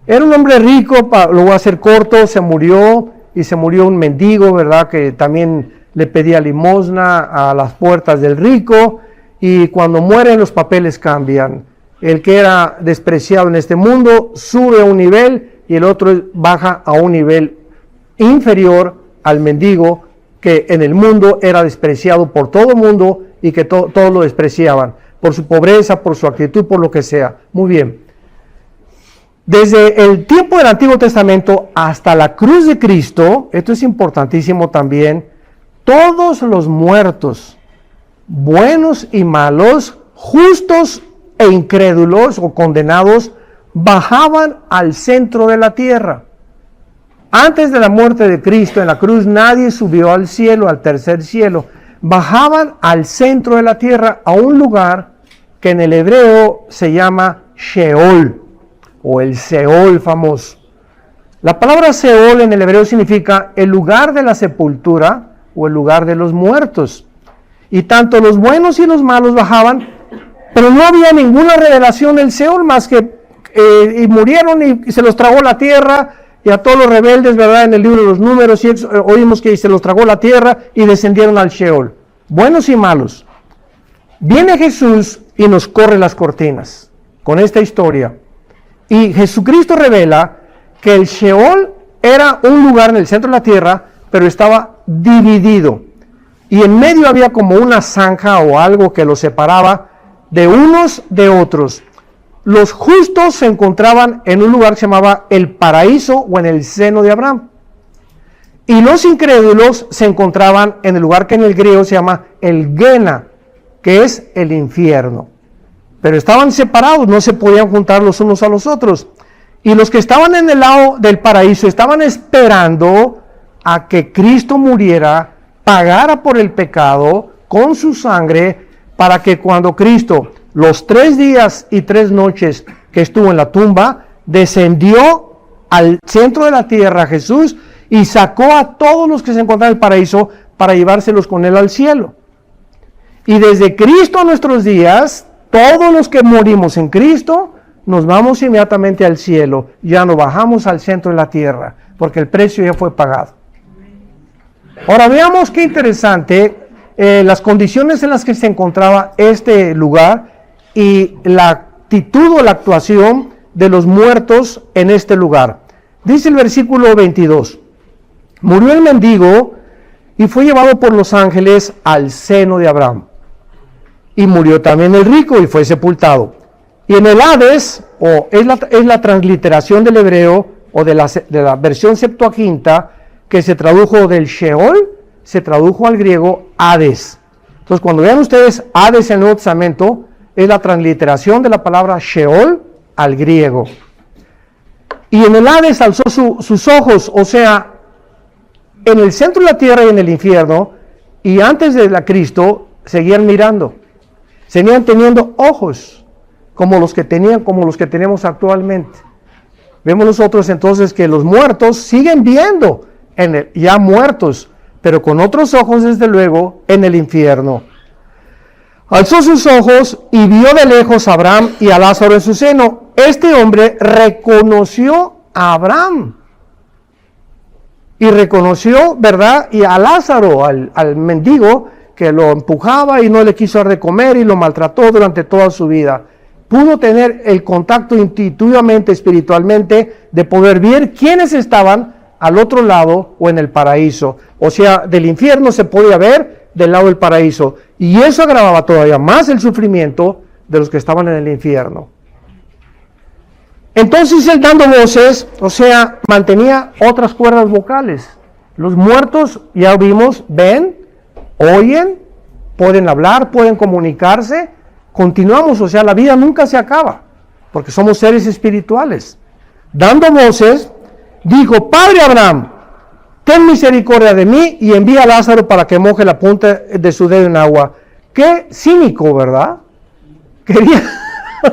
Era un hombre rico, lo voy a hacer corto, se murió un mendigo, ¿verdad? Que también le pedía limosna a las puertas del rico, y cuando mueren los papeles cambian. El que era despreciado en este mundo sube a un nivel, y el otro baja a un nivel inferior al mendigo, que en el mundo era despreciado por todo el mundo y que todos lo despreciaban, por su pobreza, por su actitud, por lo que sea. Muy bien. Desde el tiempo del Antiguo Testamento hasta la cruz de Cristo, esto es importantísimo también, todos los muertos, buenos y malos, justos e incrédulos o condenados, bajaban al centro de la tierra. Antes de la muerte de Cristo en la cruz, nadie subió al cielo, al tercer cielo. Bajaban al centro de la tierra, a un lugar que en el hebreo se llama Sheol, o el Seol famoso. La palabra Seol en el hebreo significa el lugar de la sepultura o el lugar de los muertos. Y tanto los buenos y los malos bajaban, pero no había ninguna revelación del Seol más que y murieron y se los tragó la tierra, y a todos los rebeldes, ¿verdad? En el libro de los Números oímos que se los tragó la tierra y descendieron al Sheol, buenos y malos. Viene Jesús y nos corre las cortinas con esta historia, y Jesucristo revela que el Sheol era un lugar en el centro de la tierra, pero estaba dividido, y en medio había como una zanja o algo que los separaba de unos de otros. Los justos se encontraban en un lugar que se llamaba el paraíso o en el seno de Abraham. Y los incrédulos se encontraban en el lugar que en el griego se llama el Gena, que es el infierno. Pero estaban separados, no se podían juntar los unos a los otros. Y los que estaban en el lado del paraíso estaban esperando a que Cristo muriera, pagara por el pecado con su sangre, para que cuando Cristo, los 3 días y 3 noches que estuvo en la tumba, descendió al centro de la tierra Jesús y sacó a todos los que se encontraban en el paraíso para llevárselos con él al cielo. Y desde Cristo a nuestros días, todos los que morimos en Cristo, nos vamos inmediatamente al cielo. Ya no bajamos al centro de la tierra, porque el precio ya fue pagado. Ahora veamos qué interesante las condiciones en las que se encontraba este lugar y la actitud o la actuación de los muertos en este lugar. Dice el versículo 22, murió el mendigo y fue llevado por los ángeles al seno de Abraham. Y murió también el rico y fue sepultado. Y en el Hades, es la transliteración del hebreo o de la versión Septuaginta, que se tradujo del Sheol, se tradujo al griego Hades. Entonces, cuando vean ustedes Hades en el Nuevo Testamento, es la transliteración de la palabra Sheol al griego. Y en el Hades alzó sus ojos, o sea, en el centro de la tierra y en el infierno, y antes de la Cristo, seguían mirando. Seguían teniendo ojos, como los que tenemos actualmente. Vemos nosotros entonces que los muertos siguen viendo, ya muertos, pero con otros ojos, desde luego, en el infierno. Alzó sus ojos y vio de lejos a Abraham y a Lázaro en su seno. Este hombre reconoció a Abraham y reconoció, ¿verdad? Y a Lázaro, al mendigo que lo empujaba y no le quiso dar de comer y lo maltrató durante toda su vida. Pudo tener el contacto intuitivamente, espiritualmente, de poder ver quiénes estaban al otro lado o en el paraíso. O sea, del infierno se podía ver del lado del paraíso. Y eso agravaba todavía más el sufrimiento de los que estaban en el infierno. Entonces él, dando voces, o sea, mantenía otras cuerdas vocales. Los muertos, ya vimos, ven, oyen, pueden hablar, pueden comunicarse. Continuamos, o sea, la vida nunca se acaba, porque somos seres espirituales. Dando voces, dijo: Padre Abraham, ten misericordia de mí y envía a Lázaro para que moje la punta de su dedo en agua. Qué cínico, ¿verdad? Quería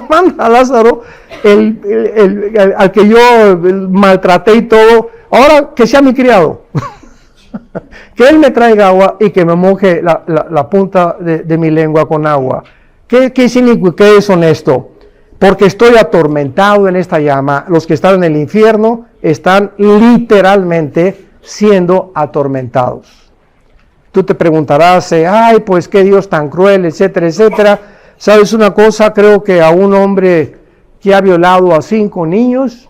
mandar a Lázaro, al que yo maltraté y todo, ahora que sea mi criado. Que él me traiga agua y que me moje la punta de mi lengua con agua. Qué cínico y qué deshonesto. Porque estoy atormentado en esta llama. Los que están en el infierno están literalmente siendo atormentados. Tú te preguntarás, ay, pues qué Dios tan cruel, etcétera, etcétera. ¿Sabes una cosa? Creo que a un hombre que ha violado a 5 niños,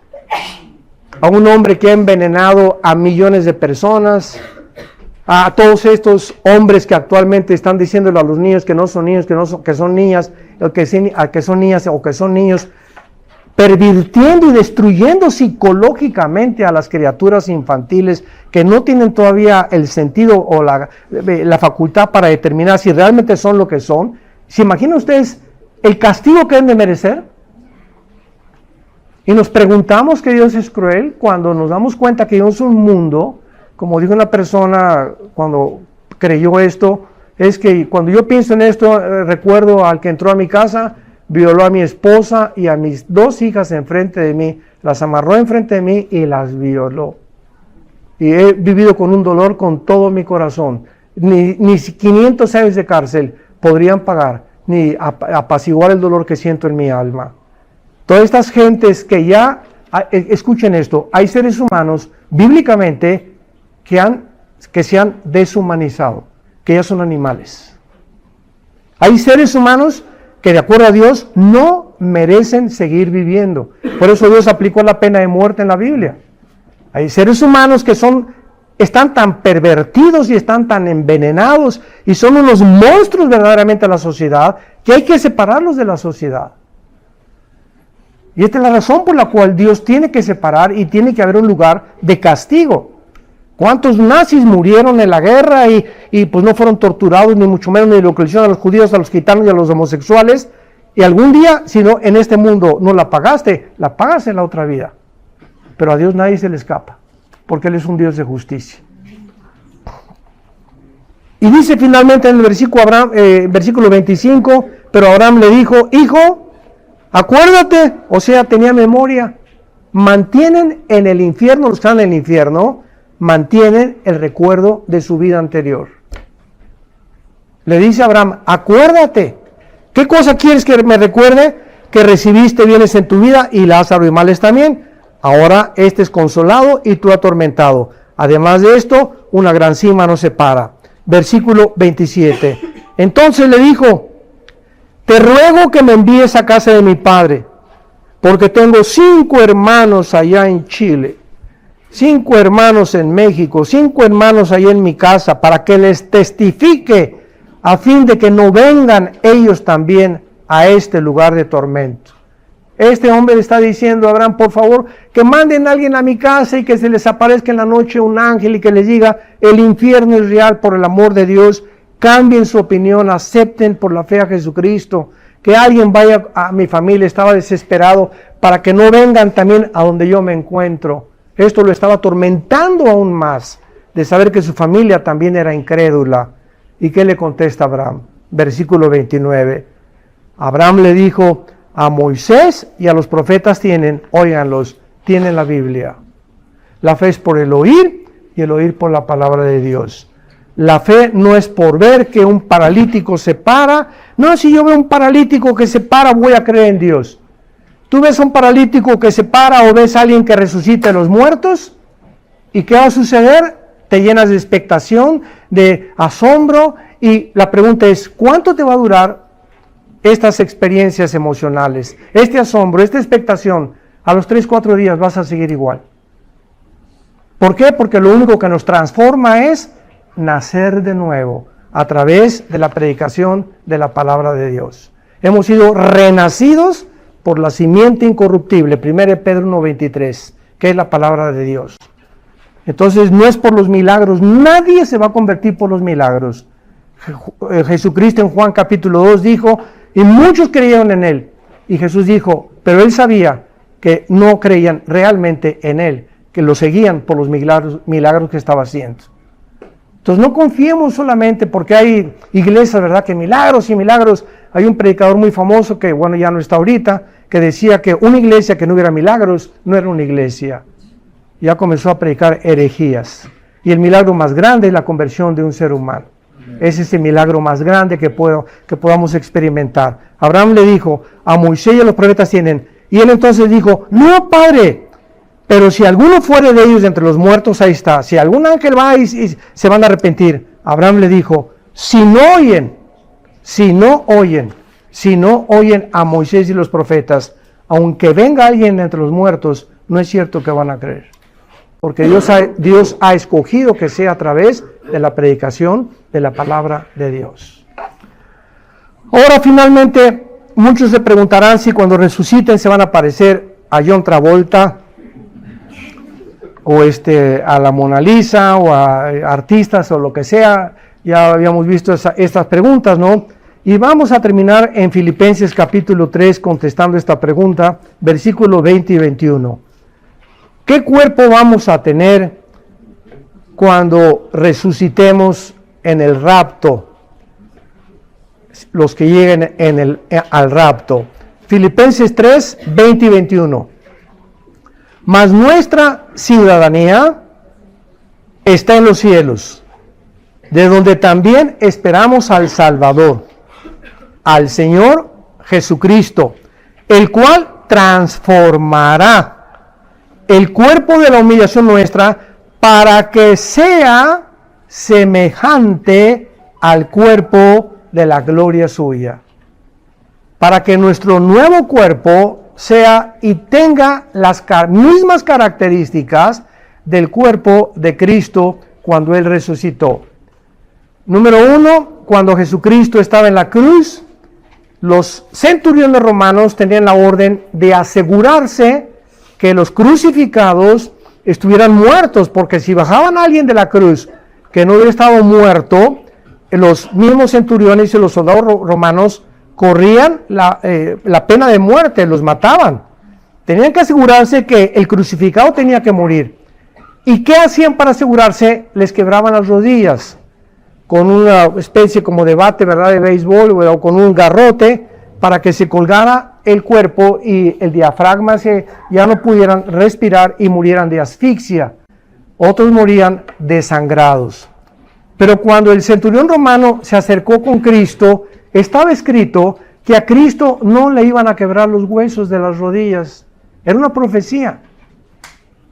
a un hombre que ha envenenado a millones de personas, a todos estos hombres que actualmente están diciéndole a los niños que no son niños, que son niñas, que son niñas o que son niños, pervirtiendo y destruyendo psicológicamente a las criaturas infantiles que no tienen todavía el sentido o la facultad para determinar si realmente son lo que son. ¿Se imaginan ustedes el castigo que deben de merecer? Y nos preguntamos que Dios es cruel cuando nos damos cuenta que Dios es un mundo. Como dijo una persona cuando creyó esto, es que cuando yo pienso en esto, recuerdo al que entró a mi casa violó a mi esposa y a mis 2 hijas enfrente de mí, las amarró enfrente de mí y las violó. Y he vivido con un dolor con todo mi corazón. Ni 500 años de cárcel podrían pagar, ni apaciguar el dolor que siento en mi alma. Todas estas gentes que ya, escuchen esto, hay seres humanos bíblicamente que se han deshumanizado, que ya son animales. Hay seres humanos que de acuerdo a Dios no merecen seguir viviendo. Por eso Dios aplicó la pena de muerte en la Biblia. Hay seres humanos que están tan pervertidos y están tan envenenados y son unos monstruos verdaderamente a la sociedad que hay que separarlos de la sociedad. Y esta es la razón por la cual Dios tiene que separar y tiene que haber un lugar de castigo. ¿Cuántos nazis murieron en la guerra y pues no fueron torturados, ni mucho menos, ni lo que le hicieron a los judíos, a los gitanos y a los homosexuales? Y algún día, si no en este mundo no la pagaste, la pagas en la otra vida. Pero a Dios nadie se le escapa, porque Él es un Dios de justicia. Y dice finalmente en el versículo 25, pero Abraham le dijo, hijo, acuérdate, o sea, tenía memoria, mantienen en el infierno, los que están en el infierno, mantienen el recuerdo de su vida anterior. Le dice a Abraham, acuérdate, ¿qué cosa quieres que me recuerde? Que recibiste bienes en tu vida y Lázaro y males también. Ahora este es consolado y tú atormentado. Además de esto, una gran cima nos separa. Versículo 27. Entonces le dijo, te ruego que me envíes a casa de mi padre, porque tengo 5 hermanos allá en Chile, 5 hermanos en México, 5 hermanos allá en mi casa, para que les testifique, a fin de que no vengan ellos también a este lugar de tormento. Este hombre le está diciendo a Abraham, por favor, que manden a alguien a mi casa y que se les aparezca en la noche un ángel y que les diga, el infierno es real, por el amor de Dios, cambien su opinión, acepten por la fe a Jesucristo, que alguien vaya a mi familia, estaba desesperado, para que no vengan también a donde yo me encuentro. Esto lo estaba atormentando aún más, de saber que su familia también era incrédula. ¿Y qué le contesta Abraham? Versículo 29. Abraham le dijo, a Moisés y a los profetas óiganlos, tienen la Biblia. La fe es por el oír y el oír por la palabra de Dios. La fe no es por ver que un paralítico se para. No, si yo veo un paralítico que se para, voy a creer en Dios. ¿Tú ves un paralítico que se para o ves a alguien que resucita a los muertos? ¿Y qué va a suceder? Te llenas de expectación, de asombro, y la pregunta es, ¿cuánto te va a durar estas experiencias emocionales? Este asombro, esta expectación, a los 3-4 días vas a seguir igual. ¿Por qué? Porque lo único que nos transforma es nacer de nuevo a través de la predicación de la palabra de Dios. Hemos sido renacidos por la simiente incorruptible, 1 Pedro 1:23, que es la palabra de Dios. Entonces no es por los milagros, nadie se va a convertir por los milagros. Jesucristo en Juan capítulo 2 dijo, y muchos creyeron en Él. Y Jesús dijo, pero Él sabía que no creían realmente en Él, que lo seguían por los milagros que estaba haciendo. Entonces no confiemos solamente porque hay iglesias, ¿verdad? Que milagros y milagros. Hay un predicador muy famoso que, bueno, ya no está ahorita, que decía que una iglesia que no hubiera milagros no era una iglesia. Ya comenzó a predicar herejías. Y el milagro más grande es la conversión de un ser humano. Ese es el milagro más grande que podamos experimentar. Abraham le dijo, a Moisés y a los profetas tienen. Y él entonces dijo, no, Padre, pero si alguno fuere de ellos de entre los muertos, ahí está. Si algún ángel va y se van a arrepentir. Abraham le dijo, si no oyen a Moisés y los profetas, aunque venga alguien entre los muertos, no es cierto que van a creer. Porque Dios ha escogido que sea a través de la predicación de la palabra de Dios. Ahora finalmente, muchos se preguntarán si cuando resuciten se van a parecer a John Travolta, o a la Mona Lisa, o a artistas, o lo que sea. Ya habíamos visto estas preguntas, ¿no? Y vamos a terminar en Filipenses capítulo 3 contestando esta pregunta, versículos 20 y 21. ¿Qué cuerpo vamos a tener cuando resucitemos en el rapto? Los que lleguen al rapto. Filipenses 3, 20 y 21. Mas nuestra ciudadanía está en los cielos, de donde también esperamos al Salvador, al Señor Jesucristo, el cual transformará el cuerpo de la humillación nuestra para que sea semejante al cuerpo de la gloria suya. Para que nuestro nuevo cuerpo sea y tenga las mismas características del cuerpo de Cristo cuando Él resucitó. Número 1, cuando Jesucristo estaba en la cruz, los centuriones romanos tenían la orden de asegurarse que los crucificados estuvieran muertos, porque si bajaban a alguien de la cruz que no hubiera estado muerto, los mismos centuriones y los soldados romanos corrían la pena de muerte, los mataban. Tenían que asegurarse que el crucificado tenía que morir. ¿Y qué hacían para asegurarse? Les quebraban las rodillas con una especie como de bate, ¿verdad?, de béisbol, o con un garrote, para que se colgara el cuerpo y el diafragma ya no pudieran respirar y murieran de asfixia. Otros morían desangrados. Pero cuando el centurión romano se acercó con Cristo, estaba escrito que a Cristo no le iban a quebrar los huesos de las rodillas. Era una profecía.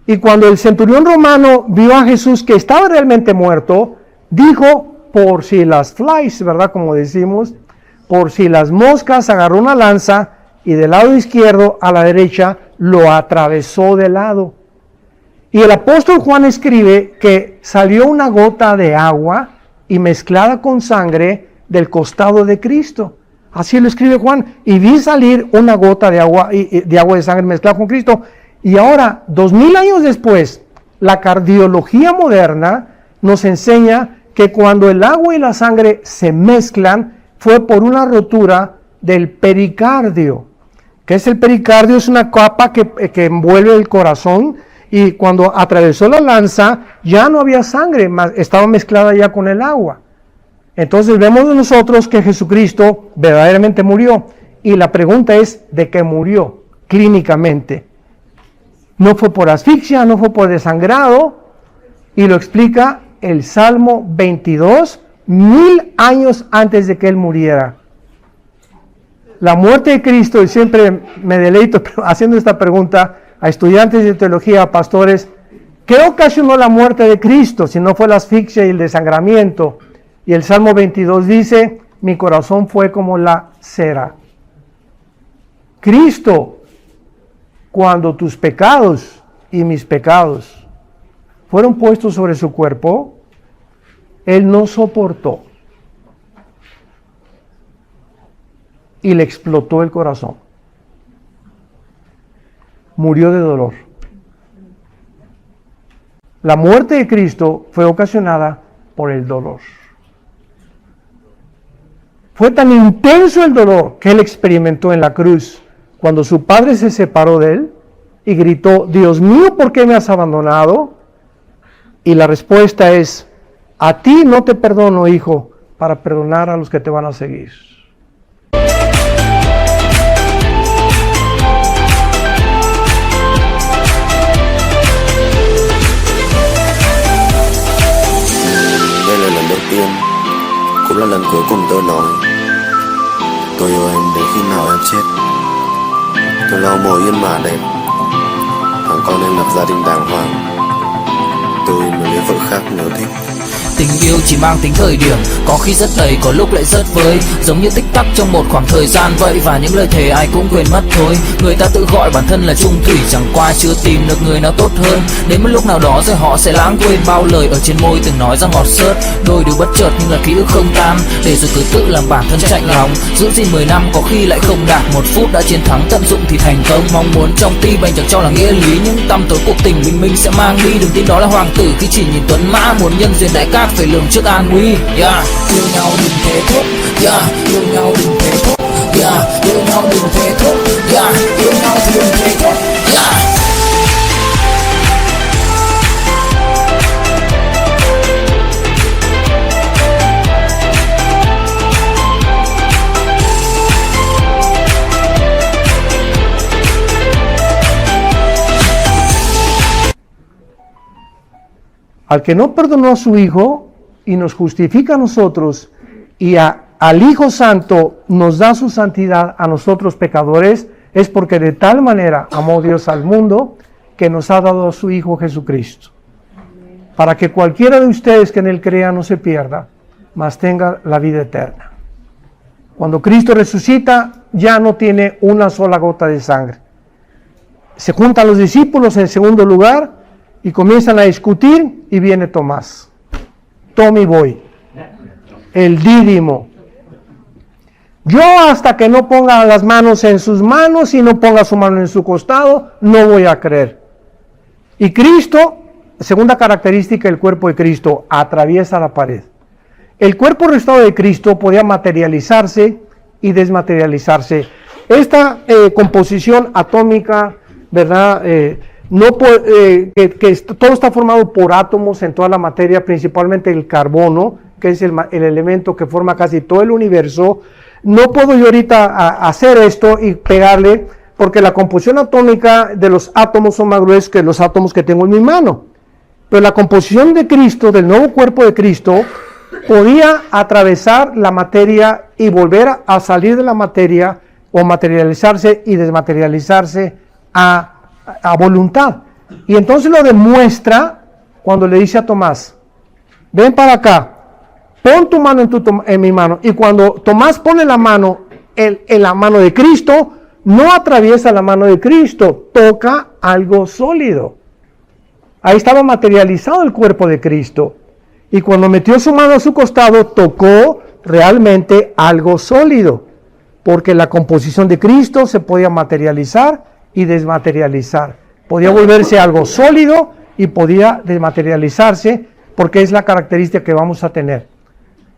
Y cuando el centurión romano vio a Jesús que estaba realmente muerto, dijo, por si las flies, ¿verdad?, como decimos, por si las moscas, agarró una lanza y del lado izquierdo a la derecha lo atravesó de lado. Y el apóstol Juan escribe que salió una gota de agua y mezclada con sangre del costado de Cristo. Así lo escribe Juan. Y vi salir una gota de agua de sangre mezclada con Cristo. Y ahora, 2000 años después, la cardiología moderna nos enseña que cuando el agua y la sangre se mezclan, fue por una rotura del pericardio. ¿Qué es el pericardio? Es una capa que envuelve el corazón, y cuando atravesó la lanza ya no había sangre, estaba mezclada ya con el agua. Entonces vemos nosotros que Jesucristo verdaderamente murió, y la pregunta es, ¿de qué murió clínicamente? No fue por asfixia, no fue por desangrado, y lo explica el Salmo 22, 1000 años antes de que Él muriera. La muerte de Cristo, y siempre me deleito haciendo esta pregunta a estudiantes de teología, a pastores, ¿qué ocasionó la muerte de Cristo si no fue la asfixia y el desangramiento? Y el Salmo 22 dice, mi corazón fue como la cera. Cristo, cuando tus pecados y mis pecados fueron puestos sobre su cuerpo, Él no soportó y le explotó el corazón. Murió de dolor. La muerte de Cristo fue ocasionada por el dolor. Fue tan intenso el dolor que Él experimentó en la cruz, cuando su padre se separó de Él y gritó, Dios mío, ¿por qué me has abandonado? Y la respuesta es, a ti no te perdono, hijo, para perdonar a los que te van a seguir. Đây là lần đầu tiên, cũng là lần cuối cùng tôi nói tôi yêu em đến khi nào em chết. Tôi lau mồ yên mà đẹp, thằng con em lập gia đình đàng hoàng, tôi mới lấy vợ khác nếu thích. Tình yêu chỉ mang tính thời điểm, có khi rất đầy, có lúc lại rất vơi, giống như tích tắc trong một khoảng thời gian vậy. Và những lời thề ai cũng quên mất thôi. Người ta tự gọi bản thân là chung thủy, chẳng qua chưa tìm được người nào tốt hơn. Đến một lúc nào đó rồi họ sẽ lãng quên bao lời ở trên môi từng nói ra ngọt xớt. Đôi điều bất chợt nhưng là ký ức không tan, để rồi cứ tự làm bản thân chạnh lòng. Giữ gìn 10 năm có khi lại không đạt, 1 phút đã chiến thắng tận dụng thì thành công. Mong muốn trong tim anh chẳng cho là nghĩa lý, nhưng tăm tối cuộc tình bình minh sẽ mang đi. Đừng tin đó là hoàng tử khi chỉ nhìn tuấn mã, muốn nhân duyên đại cát phải lường trước an nguy. Yeah, yêu nhau đừng thế thúc. Yeah, yêu nhau đừng thế thúc. Yeah, yêu nhau đừng thế thúc. Yeah, yêu nhau thì đừng thế thúc. Yeah. al que no perdonó a su Hijo y nos justifica a nosotros y al Hijo Santo nos da su santidad a nosotros pecadores, es porque de tal manera amó Dios al mundo que nos ha dado a su Hijo Jesucristo, para que cualquiera de ustedes que en Él crea no se pierda, mas tenga la vida eterna. Cuando Cristo resucita, ya no tiene una sola gota de sangre. Se juntan los discípulos en segundo lugar y comienzan a discutir y viene Tomás. Tome y voy. El Dídimo. Yo hasta que no ponga las manos en sus manos y no ponga su mano en su costado, no voy a creer. Y Cristo, segunda característica del cuerpo de Cristo, atraviesa la pared. El cuerpo restaurado de Cristo podía materializarse y desmaterializarse. Esta composición atómica, ¿verdad? Todo está formado por átomos en toda la materia, principalmente el carbono, que es el elemento que forma casi todo el universo. No puedo yo ahorita hacer esto y pegarle, porque la composición atómica de los átomos son más gruesos que los átomos que tengo en mi mano. Pero la composición de Cristo, del nuevo cuerpo de Cristo, podía atravesar la materia y volver a salir de la materia o materializarse y desmaterializarse a voluntad. Y entonces lo demuestra cuando le dice a Tomás, ven para acá, pon tu mano en mi mano. Y cuando Tomás pone la mano en la mano de Cristo, no atraviesa la mano de Cristo, toca algo sólido. Ahí estaba materializado el cuerpo de Cristo. Y cuando metió su mano a su costado, tocó realmente algo sólido. Porque la composición de Cristo se podía materializar y desmaterializar. Podía volverse algo sólido y podía desmaterializarse, porque es la característica que vamos a tener.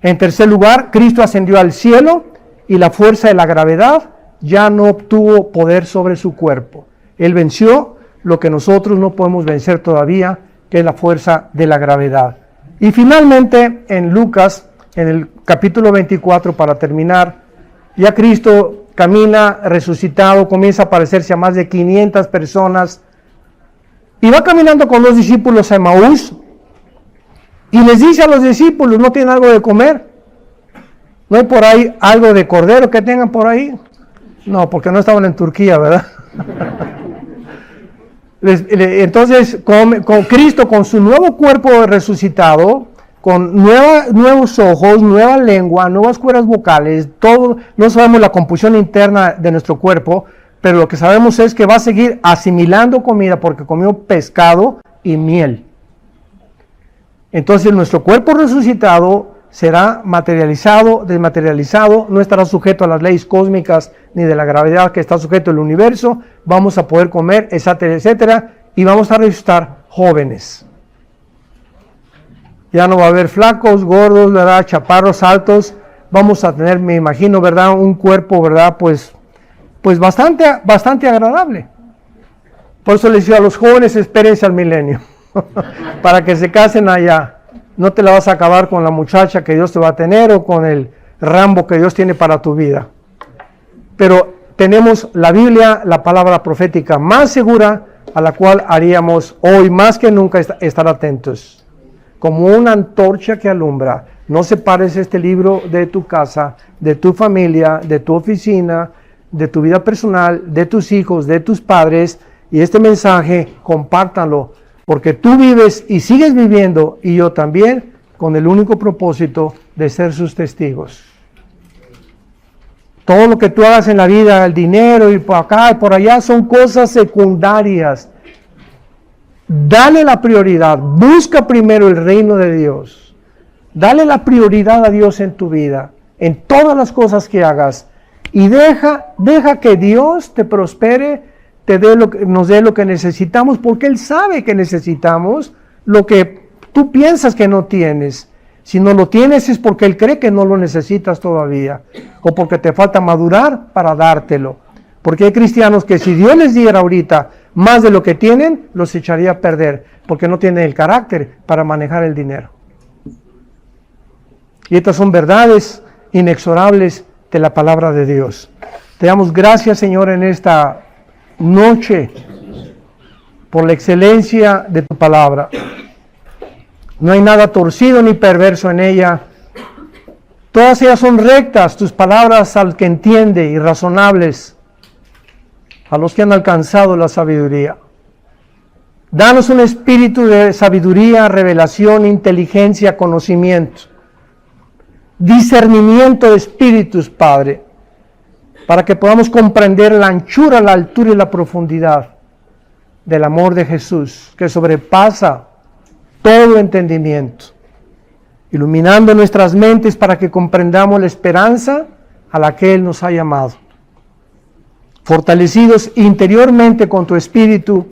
En tercer lugar, Cristo ascendió al cielo y la fuerza de la gravedad ya no obtuvo poder sobre su cuerpo. Él venció lo que nosotros no podemos vencer todavía, que es la fuerza de la gravedad. Y finalmente, en Lucas, en el capítulo 24, para terminar, ya Cristo camina resucitado, comienza a aparecerse a más de 500 personas, y va caminando con los discípulos a Emaús, y les dice a los discípulos, ¿no tienen algo de comer? ¿No hay por ahí algo de cordero que tengan por ahí? No, porque no estaban en Turquía, ¿verdad? Entonces, con Cristo, con su nuevo cuerpo resucitado, con nuevos ojos, nueva lengua, nuevas cuerdas vocales, todo, no sabemos la composición interna de nuestro cuerpo, pero lo que sabemos es que va a seguir asimilando comida porque comió pescado y miel. Entonces nuestro cuerpo resucitado será materializado, desmaterializado, no estará sujeto a las leyes cósmicas ni de la gravedad que está sujeto al universo, vamos a poder comer, etcétera, etcétera, y vamos a resucitar jóvenes. Ya no va a haber flacos, gordos, ¿verdad? Chaparros, altos, vamos a tener, me imagino, ¿verdad? Un cuerpo, ¿verdad? Pues bastante agradable. Por eso les decía a los jóvenes, espérense al milenio, para que se casen allá. No te la vas a acabar con la muchacha que Dios te va a tener o con el Rambo que Dios tiene para tu vida. Pero tenemos la Biblia, la palabra profética más segura, a la cual haríamos hoy más que nunca estar atentos. Como una antorcha que alumbra. No separes este libro de tu casa, de tu familia, de tu oficina, de tu vida personal, de tus hijos, de tus padres. Y este mensaje, compártanlo. Porque tú vives y sigues viviendo, y yo también, con el único propósito de ser sus testigos. Todo lo que tú hagas en la vida, el dinero, y por acá y por allá, son cosas secundarias. Dale la prioridad, busca primero el reino de Dios. Dale la prioridad a Dios en tu vida, en todas las cosas que hagas. Y deja que Dios te prospere, nos dé lo que necesitamos, porque Él sabe que necesitamos lo que tú piensas que no tienes. Si no lo tienes es porque Él cree que no lo necesitas todavía, o porque te falta madurar para dártelo. Porque hay cristianos que si Dios les diera ahorita más de lo que tienen, los echaría a perder, porque no tienen el carácter para manejar el dinero. Y estas son verdades inexorables de la palabra de Dios. Te damos gracias, Señor, en esta noche por la excelencia de tu palabra. No hay nada torcido ni perverso en ella. Todas ellas son rectas, tus palabras al que entiende, y razonables a los que han alcanzado la sabiduría. Danos un espíritu de sabiduría, revelación, inteligencia, conocimiento, discernimiento de espíritus, Padre, para que podamos comprender la anchura, la altura y la profundidad del amor de Jesús, que sobrepasa todo entendimiento, iluminando nuestras mentes para que comprendamos la esperanza a la que Él nos ha llamado. Fortalecidos interiormente con tu espíritu,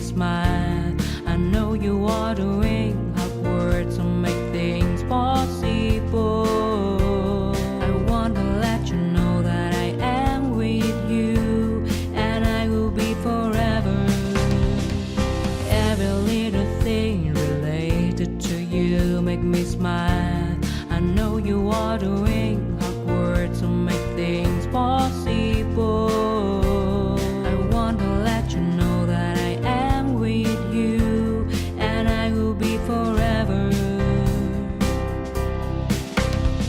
smile. I know you are doing hard work to make things possible. I want to let you know that I am with you, and I will be forever. Every little thing related to you make me smile. I know you are doing hard work to make things possible. I want to let you know that I am with you, and I will be forever.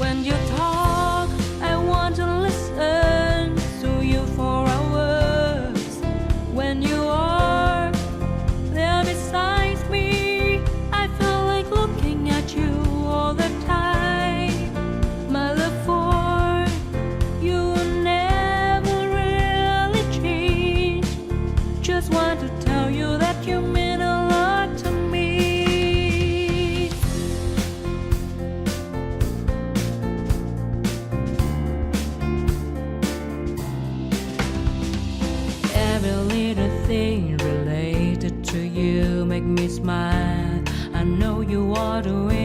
When you talk, I want to listen to you for hours. When you are there beside me, I feel like looking at you all the time. My love for you will never really change. Just want to tell you that you mean a lot to me. Every little thing related to you make me smile. I know you are doing